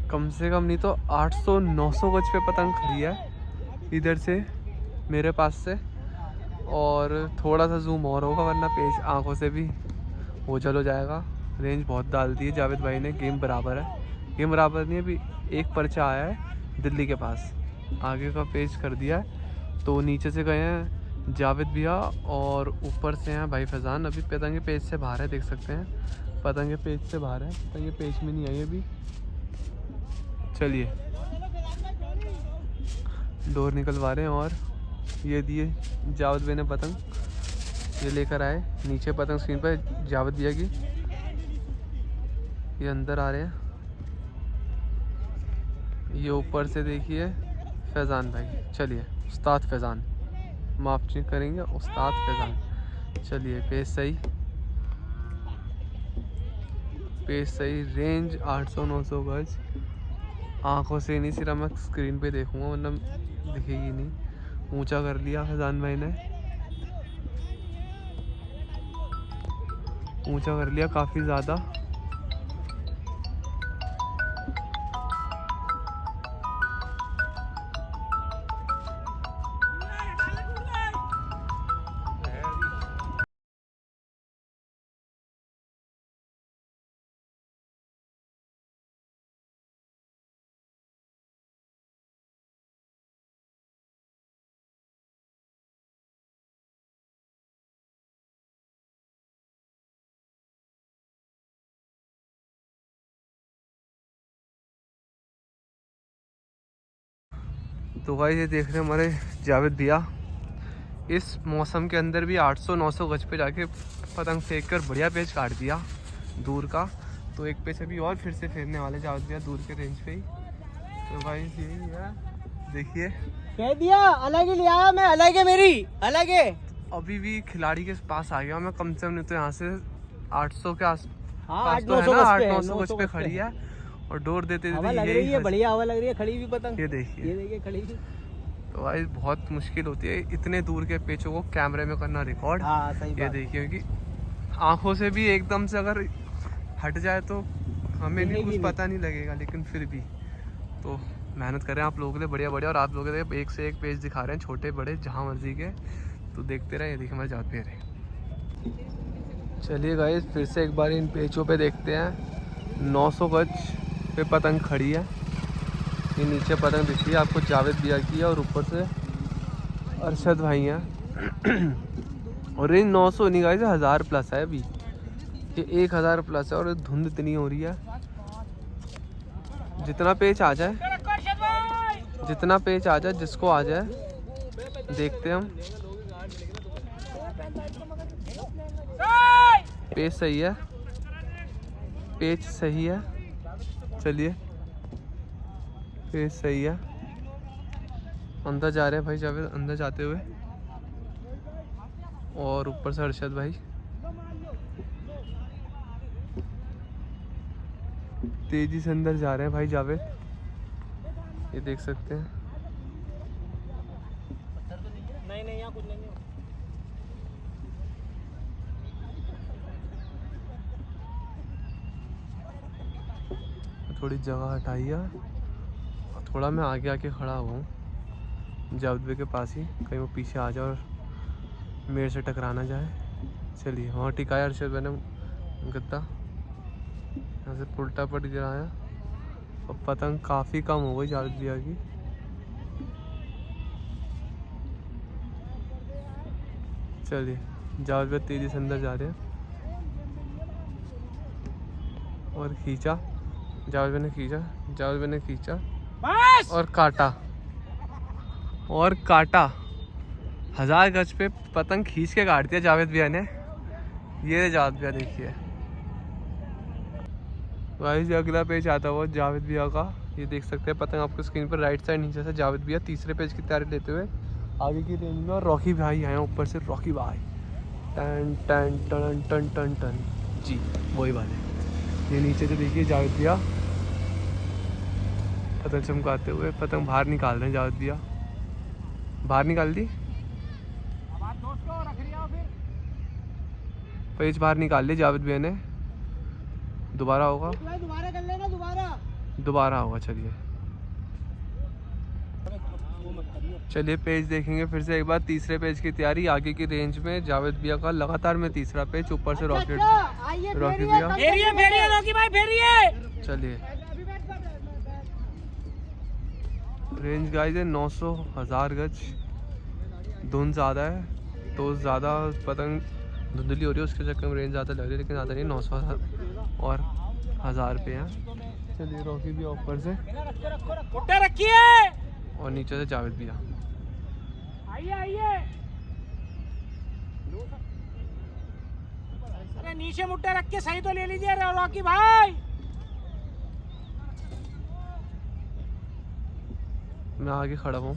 कम से कम नहीं तो 800-900 गज पे पतंग खड़ी है इधर से मेरे पास से। और थोड़ा सा जूम और होगा वरना पेज आंखों से भी ओझल हो जाएगा। रेंज बहुत डाल दी है जावेद भाई ने, गेम बराबर है, गेम बराबर नहीं है, अभी एक पर्चा आया है दिल्ली के पास, आगे का पेज कर दिया है। तो नीचे से गए हैं जावेद भैया और ऊपर से हैं भाई फैज़ान। अभी पतंगे पेज से बाहर है, देख सकते हैं पतंगे पेज से बाहर है, पतंगे पेज में नहीं आई अभी। चलिए डोर निकलवा रहे हैं और ये दिए जावेद भैया ने पतंग, ये लेकर आए नीचे पतंग स्क्रीन पर जावेद भैया की, ये अंदर आ रहे हैं। ये ऊपर से देखिए फैज़ान भाई। चलिए उस्ताद फैज़ान, माफ़ करेंगे उस्ताद फैज़ान। चलिए पेज सही, पेज सही, रेंज 800-900 गज। आंखों से नहीं, सिर्फ मैं स्क्रीन पे देखूंगा वरना दिखेगी नहीं। ऊंचा कर लिया फैज़ान भाई ने, ऊंचा कर लिया काफ़ी ज़्यादा। तो गाइस ये देख रहे हैं हमारे जावेद भैया, इस मौसम के अंदर भी 800-900 गज पे जाके पतंग फेंक कर बढ़िया पेज काट दिया दूर का। तो एक पेज अभी और फिर से फेरने वाले जावेद भैया दूर के रेंज पे ही। तो गाइस यही है, देखिए कह दिया अलग ही ले आया मैं, अलग है मेरी, अलग है। अभी भी खिलाड़ी के पास आ गया मैं, कम से कम नहीं तो यहाँ से 800 के आस हाँ, पास तो है ना, 800-900 गज पे खड़ी है और डोर देते हवा लग रही है, बढ़िया हवा लग रही है, खड़ी भी पतंग, ये देखिए खड़ी भी। तो भाई बहुत मुश्किल होती है इतने दूर के पेचों को कैमरे में करना रिकॉर्ड। हाँ, सही ये देखिए कि आंखों से भी एकदम से अगर हट जाए तो हमें भी कुछ पता नहीं लगेगा, लेकिन फिर भी तो मेहनत करें आप लोगों के लिए बढ़िया बढ़िया। और आप लोगों के लिए एक से एक पेज दिखा रहे हैं, छोटे बड़े जहाँ मर्जी के, तो देखते रहे। ये देखिए हमारे जात पे रहे। चलिए गाइस फिर से एक बार इन पेचों पे देखते हैं। 900 गज पे पतंग खड़ी है, ये नीचे पतंग दिख रही है आपको जावेद भैया की है और ऊपर से अरशद भाई हैं। और रेंज 900 नहीं गाइस, 1000 प्लस है अभी, ये 1000 प्लस है और धुंध इतनी हो रही है। जितना पेच आ जाए, जितना पेच आ जाए, जिसको आ जाए देखते हम। पेच सही है, पेच सही है। चलिए पेज सही है, अंदर जा रहे हैं भाई जावेद, अंदर जाते हुए। और ऊपर से अरशद भाई तेजी से अंदर जा रहे हैं भाई जावेद, ये देख सकते हैं। नहीं नहीं यहाँ कुछ नहीं है। थोड़ी जगह हटाइए, थोड़ा मैं आगे आके खड़ा हुआ हूँ जावेद भाई के पास ही, कहीं वो पीछे आ जाए और मेरे से टकराना जाए। चलिए वहाँ टिकाया अर्शद मैंने गद्दा, यहाँ से उल्टा पट गिराया और पतंग काफ़ी कम हो गई जावेद भैया की। चलिए जावेद भैया तेज़ी से अंदर जा रहे हैं और खींचा, जावेद भैया ने खींचा, जावेद भैया ने खींचा बस और काटा, और काटा। 1000 गज पे पतंग खींच के काट दिया जावेद भैया ने। ये जावेद भैया देखिए भाई, अगला पेज आता हुआ जावेद भैया का, ये देख सकते हैं पतंग आपको स्क्रीन पर राइट साइड नीचे से। जावेद भैया तीसरे पेज की तैयारी लेते हुए आगे की रेंज में, और रॉकी भाई आए ऊपर से, रॉकी भाई टन टन टन टन टन टन जी वही वाले। ये नीचे से देखिए जावेद भैया पतंग चमकाते हुए, पतंग बाहर निकाल रहे हैं जावेद भैया, बाहर निकाल दी अब आप दोस्त को रख लिया हो फिर। पेज बाहर निकाल ली जावेद भैया ने। दोबारा होगा, दोबारा कर लेना, दोबारा होगा। चलिए पेज देखेंगे फिर से एक बार। तीसरे पेज की तैयारी आगे की रेंज में जावेद भैया का, लगातार में तीसरा पेज, ऊपर से रॉकेट रॉकी भैया। फेरिए रॉकी भाई फेरिए। चलिए रेंज गाइस है 900 1000 गज, धुंध ज़्यादा है तो ज़्यादा पतंग धुंधली हो रही है, उसके चक्कर में रेंज ज़्यादा लग रही है, लेकिन ज़्यादा नहीं, 900 और 1000 पे हैं। चलिए रॉकी भैया ऊपर से मुट्ठे रखिए और नीचे से जावेद भैया। आइए आइए, अरे नीचे मुट्ठे रख के सही तो ले लीजिए रॉकी भाई। मैं आगे खड़ा हूँ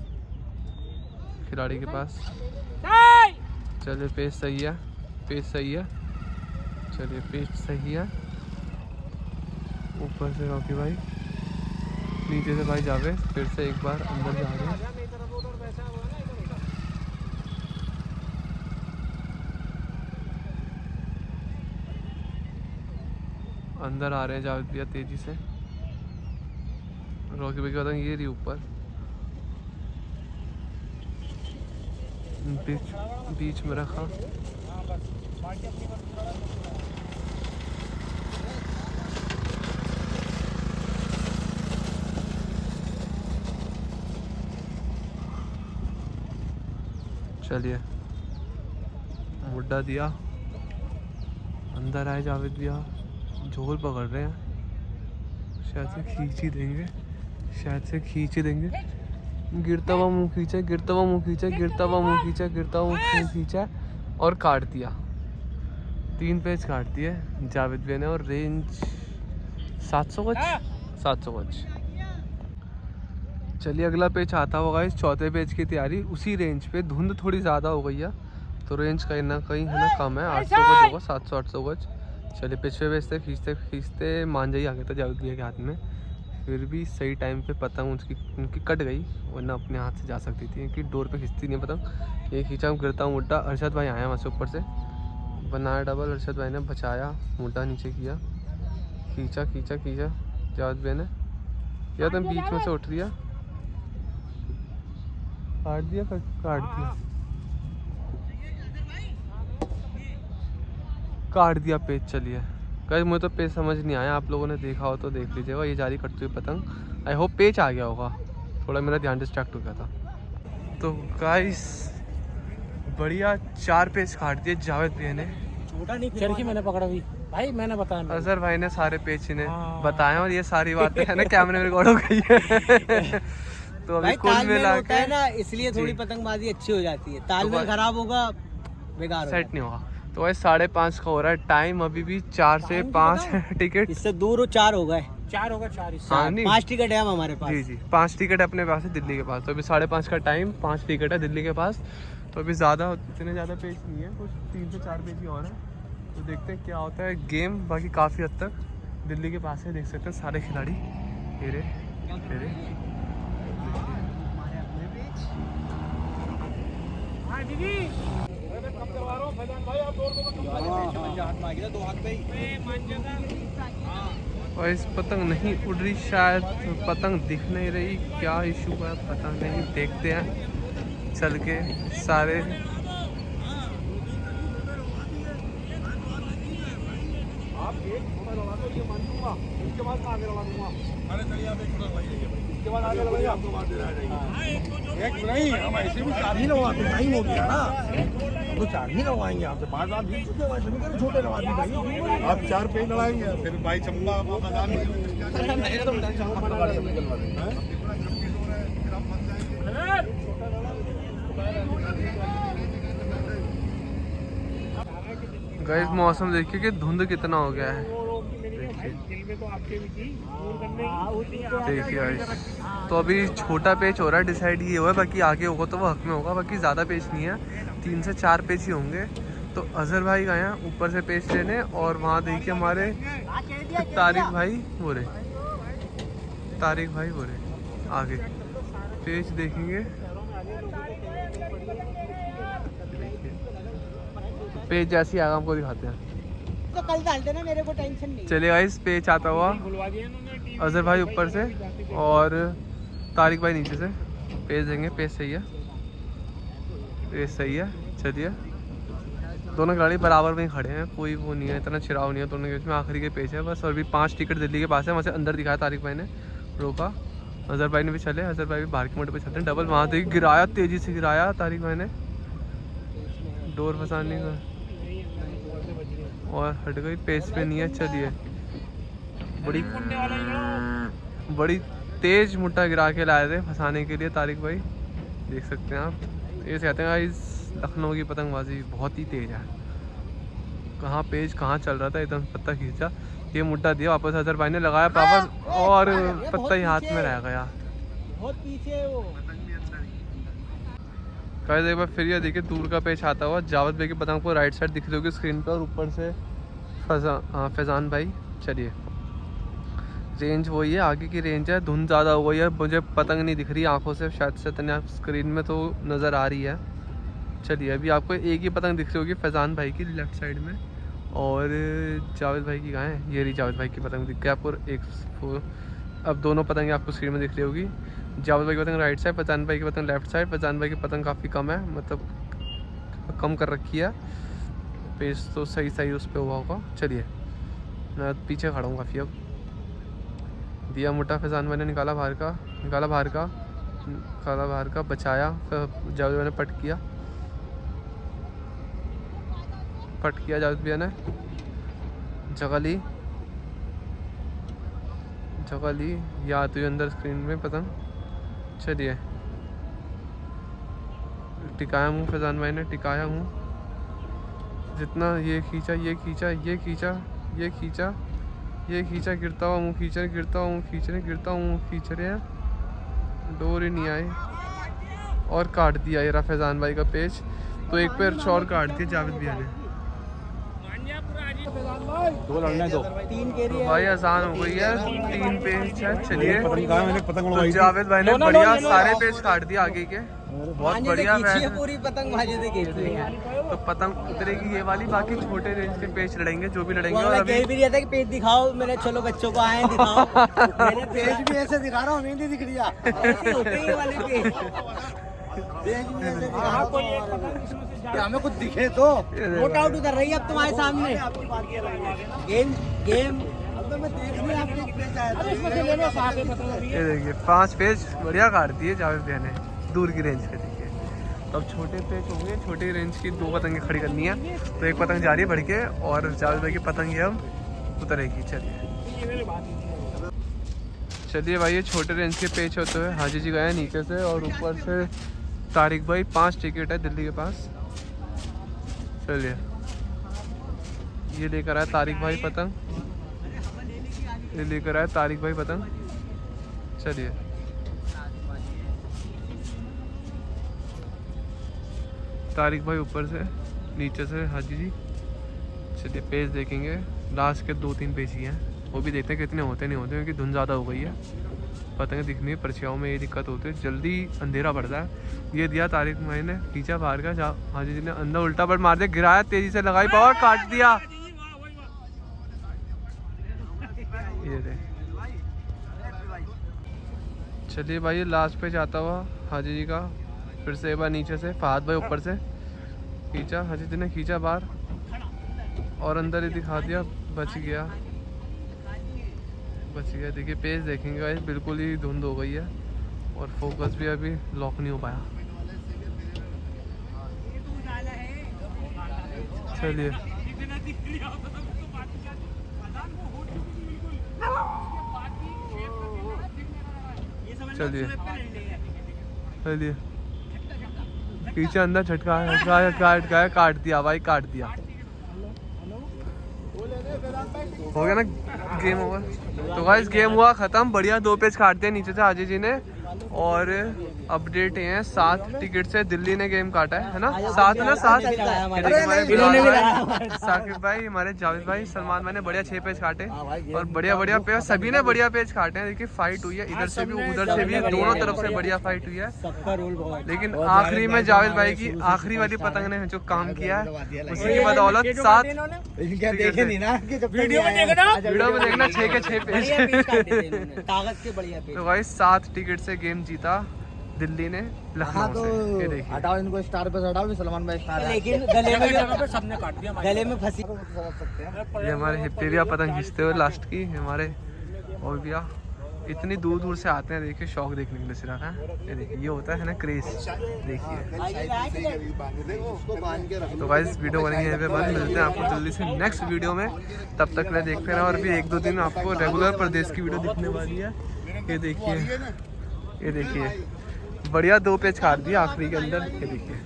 खिलाड़ी के पास। चलिए पेज सही है, पेज सही है, चलिए पेज सही है। ऊपर से रॉकी भाई, नीचे से भाई जावे, फिर से एक बार अंदर जा रहे हैं। अंदर आ रहे हैं जावेद भैया तेजी से। रॉकी भाई की पतंग ये रही ऊपर, बीच में रखा। चलिए मुड्डा दिया, अंदर आए जावेद भैया, झोल पकड़ रहे हैं, शायद से खींच ही देंगे, शायद से खींच ही देंगे। गिरता हुआ मुंह खींचा, गिरता हुआ मुंह खींचा, गिरता हुआ मुंह खींचा, गिरता हुआ मुंह खींचा और काट दिया। 3 पेज काट दिए जावेद भैया ने, और रेंज 700 गज, 700 गज। चलिए अगला पेज आता होगा इस चौथे पेज की तैयारी, उसी रेंज पे। धुंध थोड़ी ज़्यादा हो गई है तो रेंज कहीं ना कहीं है ना कम है, 800 गज होगा, 700-800 गज। चलिए पेज पे बेचते खींचते खींचते मांझा ही आ गया था जावेद भैया के हाथ में। फिर भी सही टाइम पे पतंग उनकी कट गई, वरना अपने हाथ से जा सकती थी, क्योंकि डोर पे खींचती नहीं पतंग। ये खींचा, गिरता हूँ मुड्डा, अरशद भाई आया वहाँ से ऊपर से, बनाया डबल, अरशद भाई ने बचाया, मुड्डा नीचे किया, खींचा खींचा खींचा जावेद भाई ने, या तो बीच में से उठ दिया, काट दिया, काट दिया पेज। चलिए गाइस मुझे तो पेज समझ नहीं आया, आप लोगों ने देखा हो तो देख लीजिएगा। ये जारी कटती हुई पतंग, आई होप पेज आ गया होगा, थोड़ा मेरा ध्यान डिस्ट्रैक्ट हो गया था। तो गाइस बढ़िया 4 पेज काट दिए जावेद भैया ने। छोटा नहीं चरखी मैंने पकड़ा हुई भाई, मैंने बताया, अजहर भाई ने सारे पेज इन्हें बताए, और ये सारी बातें है ना कैमरे में रिकॉर्ड हो गई है। तो अभी कुल मिला के ना, इसलिए थोड़ी पतंगबाजी अच्छी हो जाती है, तालमेल खराब होगा बेकार सेट नहीं होगा। तो वैसे 5:30 का हो रहा है टाइम, अभी भी 4 से 5 टिकट, इससे दूर 4 हो गए, 4 होगा, 4 हाँ, नहीं 5 टिकट है हमारे पास। जी 5 टिकट अपने पास है दिल्ली के पास। तो अभी 5:30 का टाइम, 5 टिकट है दिल्ली के पास। तो अभी इतने ज़्यादा पेज नहीं है, कुछ 3 से 4 पेज ही और है। तो देखते हैं क्या होता है गेम। बाकी काफ़ी हद तक दिल्ली के पास है, देख सकते हैं सारे खिलाड़ी। ये रे। और इस पतंग नहीं उड़ रही, शायद पतंग दिख नहीं रही, क्या इशू है पता नहीं, देखते हैं चल के सारे। एक नहीं, हम ऐसे भी 4 ही लगवाते, टाइम हो गया ना, तो 4 ही लगवाएंगे आपसे। 5 बार बीच चुके हैं, वैसे भी छोटे लगवाते भाई। आप 4 पे ही लड़ाएंगे, फिर भाई चंबा मैदान गाइस मौसम देखिए कि धुंध कितना हो गया है। देखिए गाइस, तो अभी छोटा पेच हो रहा है, डिसाइड ये हुआ है, बाकी आगे होगा तो वो हक में होगा, बाकी ज़्यादा पेच नहीं है, 3 से 4 पेच ही होंगे। तो अजहर भाई गए हैं ऊपर से पेच लेने, और वहाँ देखिए हमारे तारिक भाई वो रहे आगे पेच देखेंगे। पेच जैसी आगे हमको दिखाते हैं, तो कल डाल देना, मेरे को टेंशन नहीं। चलेगा इस पेच आता हुआ अजहर भाई ऊपर से और तारिक भाई नीचे से पेच देंगे। पेच सही है, पेच सही है। चलिए दोनों गाड़ी बराबर में ही खड़े हैं, कोई वो नहीं है, इतना छिड़ाव नहीं है दोनों के बीच में। आखिरी के पेच है बस, और भी 5 टिकट दिल्ली के पास है, वहाँ से अंदर दिखाया तारिक भाई ने, रोका। अजहर भाई ने भी चले, अजहर भाई भी बाहर की मोटर पे चलते हैं। डबल वहाँ से गिराया, तेज़ी से गिराया तारिक भाई ने, डोर फंसाने का, और हट गई, पेस पे नहीं है। चलिए बड़ी तेज मुट्ठा गिरा के लाए थे फंसाने के लिए तारिक भाई, देख सकते हैं आप। ये कहते हैं इस लखनऊ की पतंगबाजी बहुत ही तेज है, कहाँ पेज कहाँ चल रहा था, एकदम पत्ता खींचा, ये मुट्ठा दिया वापस अजहर भाई ने, लगाया पावर और पत्ता ही हाथ में रह गया, बहुत पीछे है वो। एक बार फिर ये देखिए दूर का पेच आता हुआ, जावेद भाई की पतंग को राइट साइड दिख रही होगी स्क्रीन पर, और ऊपर से फैज़ान भाई। चलिए रेंज वही है, आगे की रेंज है, धुंध ज़्यादा हो गई है, मुझे पतंग नहीं दिख रही आंखों से, शायद से तने स्क्रीन में तो नज़र आ रही है। चलिए अभी आपको एक ही पतंग दिख रही होगी फैज़ान भाई की लेफ़्ट साइड में, और जावेद भाई की कहाँ है, ये रही जावेद भाई की पतंग दिख गई आपको एक। अब दोनों पतंगें आपको स्क्रीन में दिख रही होगी, जावेद भाई की पतंग राइट साइड, फैज़ान भाई की पतंग लेफ्ट साइड। फैज़ान भाई की पतंग काफ़ी कम है, मतलब कम कर रखी है, पेस तो सही उस पर हुआ होगा। चलिए मैं पीछे खड़ा हूँ काफ़ी, अब दिया मुट्ठा फैज़ान भाई ने, निकाला बाहर का, बचाया, फिर जावेद भाई ने पट किया जावेद भैया ने, जगह ली या तो अंदर स्क्रीन में पतंग। चलिए टिकाया मुँह, फैज़ान भाई ने टिकाया मुँह, जितना ये खींचा, गिरता हुआ मुँह खींच रहे हैं, डोर ही नहीं आई, और काट दिया ये रहा फैज़ान भाई का पेच। तो एक पैर और काट दिया जावेद भैया ने। दो लड़ने दो, 3 के तो भाई आसान हो गई है, 3 पेच है। चलिए मैंने पतंग तो जावेद भाई ने बढ़िया सारे पेच काट दिए आगे के, बहुत बढ़िया है। पूरी पतंग भाजी से खींची है, तो पतंग उतरेगी ये वाली, बाकी छोटे रेंज के पेच लड़ेंगे जो भी लड़ेंगे। और मैं अभी कह भी रहा था कि पेज दिखाओ, मैंने चलो बच्चों को आए दिखाओ, मैंने पेज भी ऐसे दिखा रहा हूँ, नहीं दिख रहा, ऐसे होते ही वाले पेज भी ऐसे दिखा रहा हूँ, क्या हमें कुछ दिखे तो नोट आउट उतर रही है अब तुम्हारे सामने। गेम अब तो मैं देख रही आपके पेज आया, ये देखिए 5 पेच बढ़िया काट दिए जावेद भैया ने दूर की रेंज के। देखिए तो अब छोटे पेच होंगे, छोटी रेंज की 2 पतंगें खड़ी करनी है, तो एक पतंग जा रही है बढ़ के, और जावेद भाई की पतंग ये अब उतरेगी। चलिए भाई ये छोटे रेंज के पेच होते हुए हाजी जी गए नीचे से, और ऊपर से तारिक भाई 5 टिकट है दिल्ली के पास। चलिए ये लेकर आया तारिक भाई पतंग, चलिए तारिक भाई ऊपर से, नीचे से हाजी जी। चलिए पेज देखेंगे, लास्ट के 2-3 पेज ही हैं। वो भी देखते हैं कितने होते नहीं होते, क्योंकि धुंध ज़्यादा हो गई है, पतंग दिखनी है। परछाओं में ये दिक्कत होती है, जल्दी अंधेरा पड़ता है। ये दिया तारिक भाई ने खींचा बाहर का, जहाँ हाजी जी ने अंदर उल्टा पर मार दिया, गिराया, तेजी से लगाई पावर, काट दिया। ये दे, चलिए भाई लास्ट पे जाता हुआ हाजी जी का, फिर से एक बार नीचे से फहद भाई ऊपर से खींचा, हाजी जी ने खींचा बाहर और अंदर ही दिखा दिया, बच गया। देखिए पेज देखेंगे गाइस, बिल्कुल ही धुंध हो गई है और फोकस भी अभी लॉक नहीं हो पाया। चलिए चलिए चलिए पीछे अंदर झटका काट दिया भाई, काट दिया। हो गया ना गेम ओवर। तो गाइस गेम हुआ खत्म, बढ़िया 2 पेज काट दिया नीचे से हाजी जी ने। और अपडेट है 7 टिकट से दिल्ली ने गेम काटा है ना, 7 ना 7। साकिब भाई, हमारे जावेद भाई, सलमान भाई ने बढ़िया 6 पेज काटे और बढ़िया पेज, सभी ने बढ़िया पेज काटे हैं। देखिए फाइट हुई है, इधर से भी उधर से भी, दोनों तरफ से बढ़िया फाइट हुई है। लेकिन आखिरी में जावेद भाई की आखिरी वाली पतंग ने जो काम किया है उसी की बदौलत 7 वीडियो में देखना 6 के 6 पेज। तो भाई 7 टिकट से गेम जीता दिल्ली ने लखनऊ से। ये देखिए, हटाओ इनको, स्टार पे हटाओ, सलमान भाई स्टार है। लेकिन गले में सबने काट दिया, गले में फंसी। ये हमारे हिप्पीरिया पतंग खींचते हुए लास्ट की हमारे, और भैया इतनी दूर दूर से आते हैं, देखिए शौक देखने के लिए सिर्फ है। ये देखिए, ये होता है ना क्रेज, देखिए। तो गाइस वीडियो बनेंगे यहाँ पे बंद, मिलते हैं आपको जल्दी से नेक्स्ट वीडियो में, तब तक ले देखते रहना। और भी 1-2 दिन आपको रेगुलर प्रदेश की वीडियो दिखने वाली है। ये देखिए, ये देखिए बढ़िया 2 पेज काट दिया आखिरी के अंदर। ये देखिए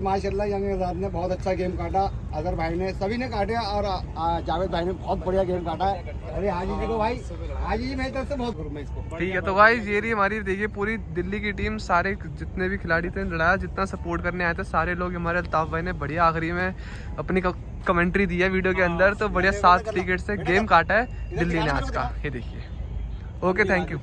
माशाल्लाह यंग आजाद ने बहुत अच्छा गेम काटा, अजहर भाई ने, सभी ने काटे और जावेद भाई ने बहुत बढ़िया गेम काटा है। अरे हाजी जी को भाई, हाजी जी मेरी तरफ से बहुत गुरु मैं इसको। ठीक है। तो गाइस ये रही हमारी, देखिए पूरी दिल्ली की टीम, सारे जितने भी खिलाड़ी थे लड़ाया, जितना सपोर्ट करने आए थे सारे लोग। हमारे अल्ताफ भाई ने बढ़िया आखिरी में अपनी कमेंट्री दी है वीडियो के अंदर। तो बढ़िया 7 टिकट से गेम काटा है दिल्ली ने आज का। ये देखिए, ओके, थैंक यू।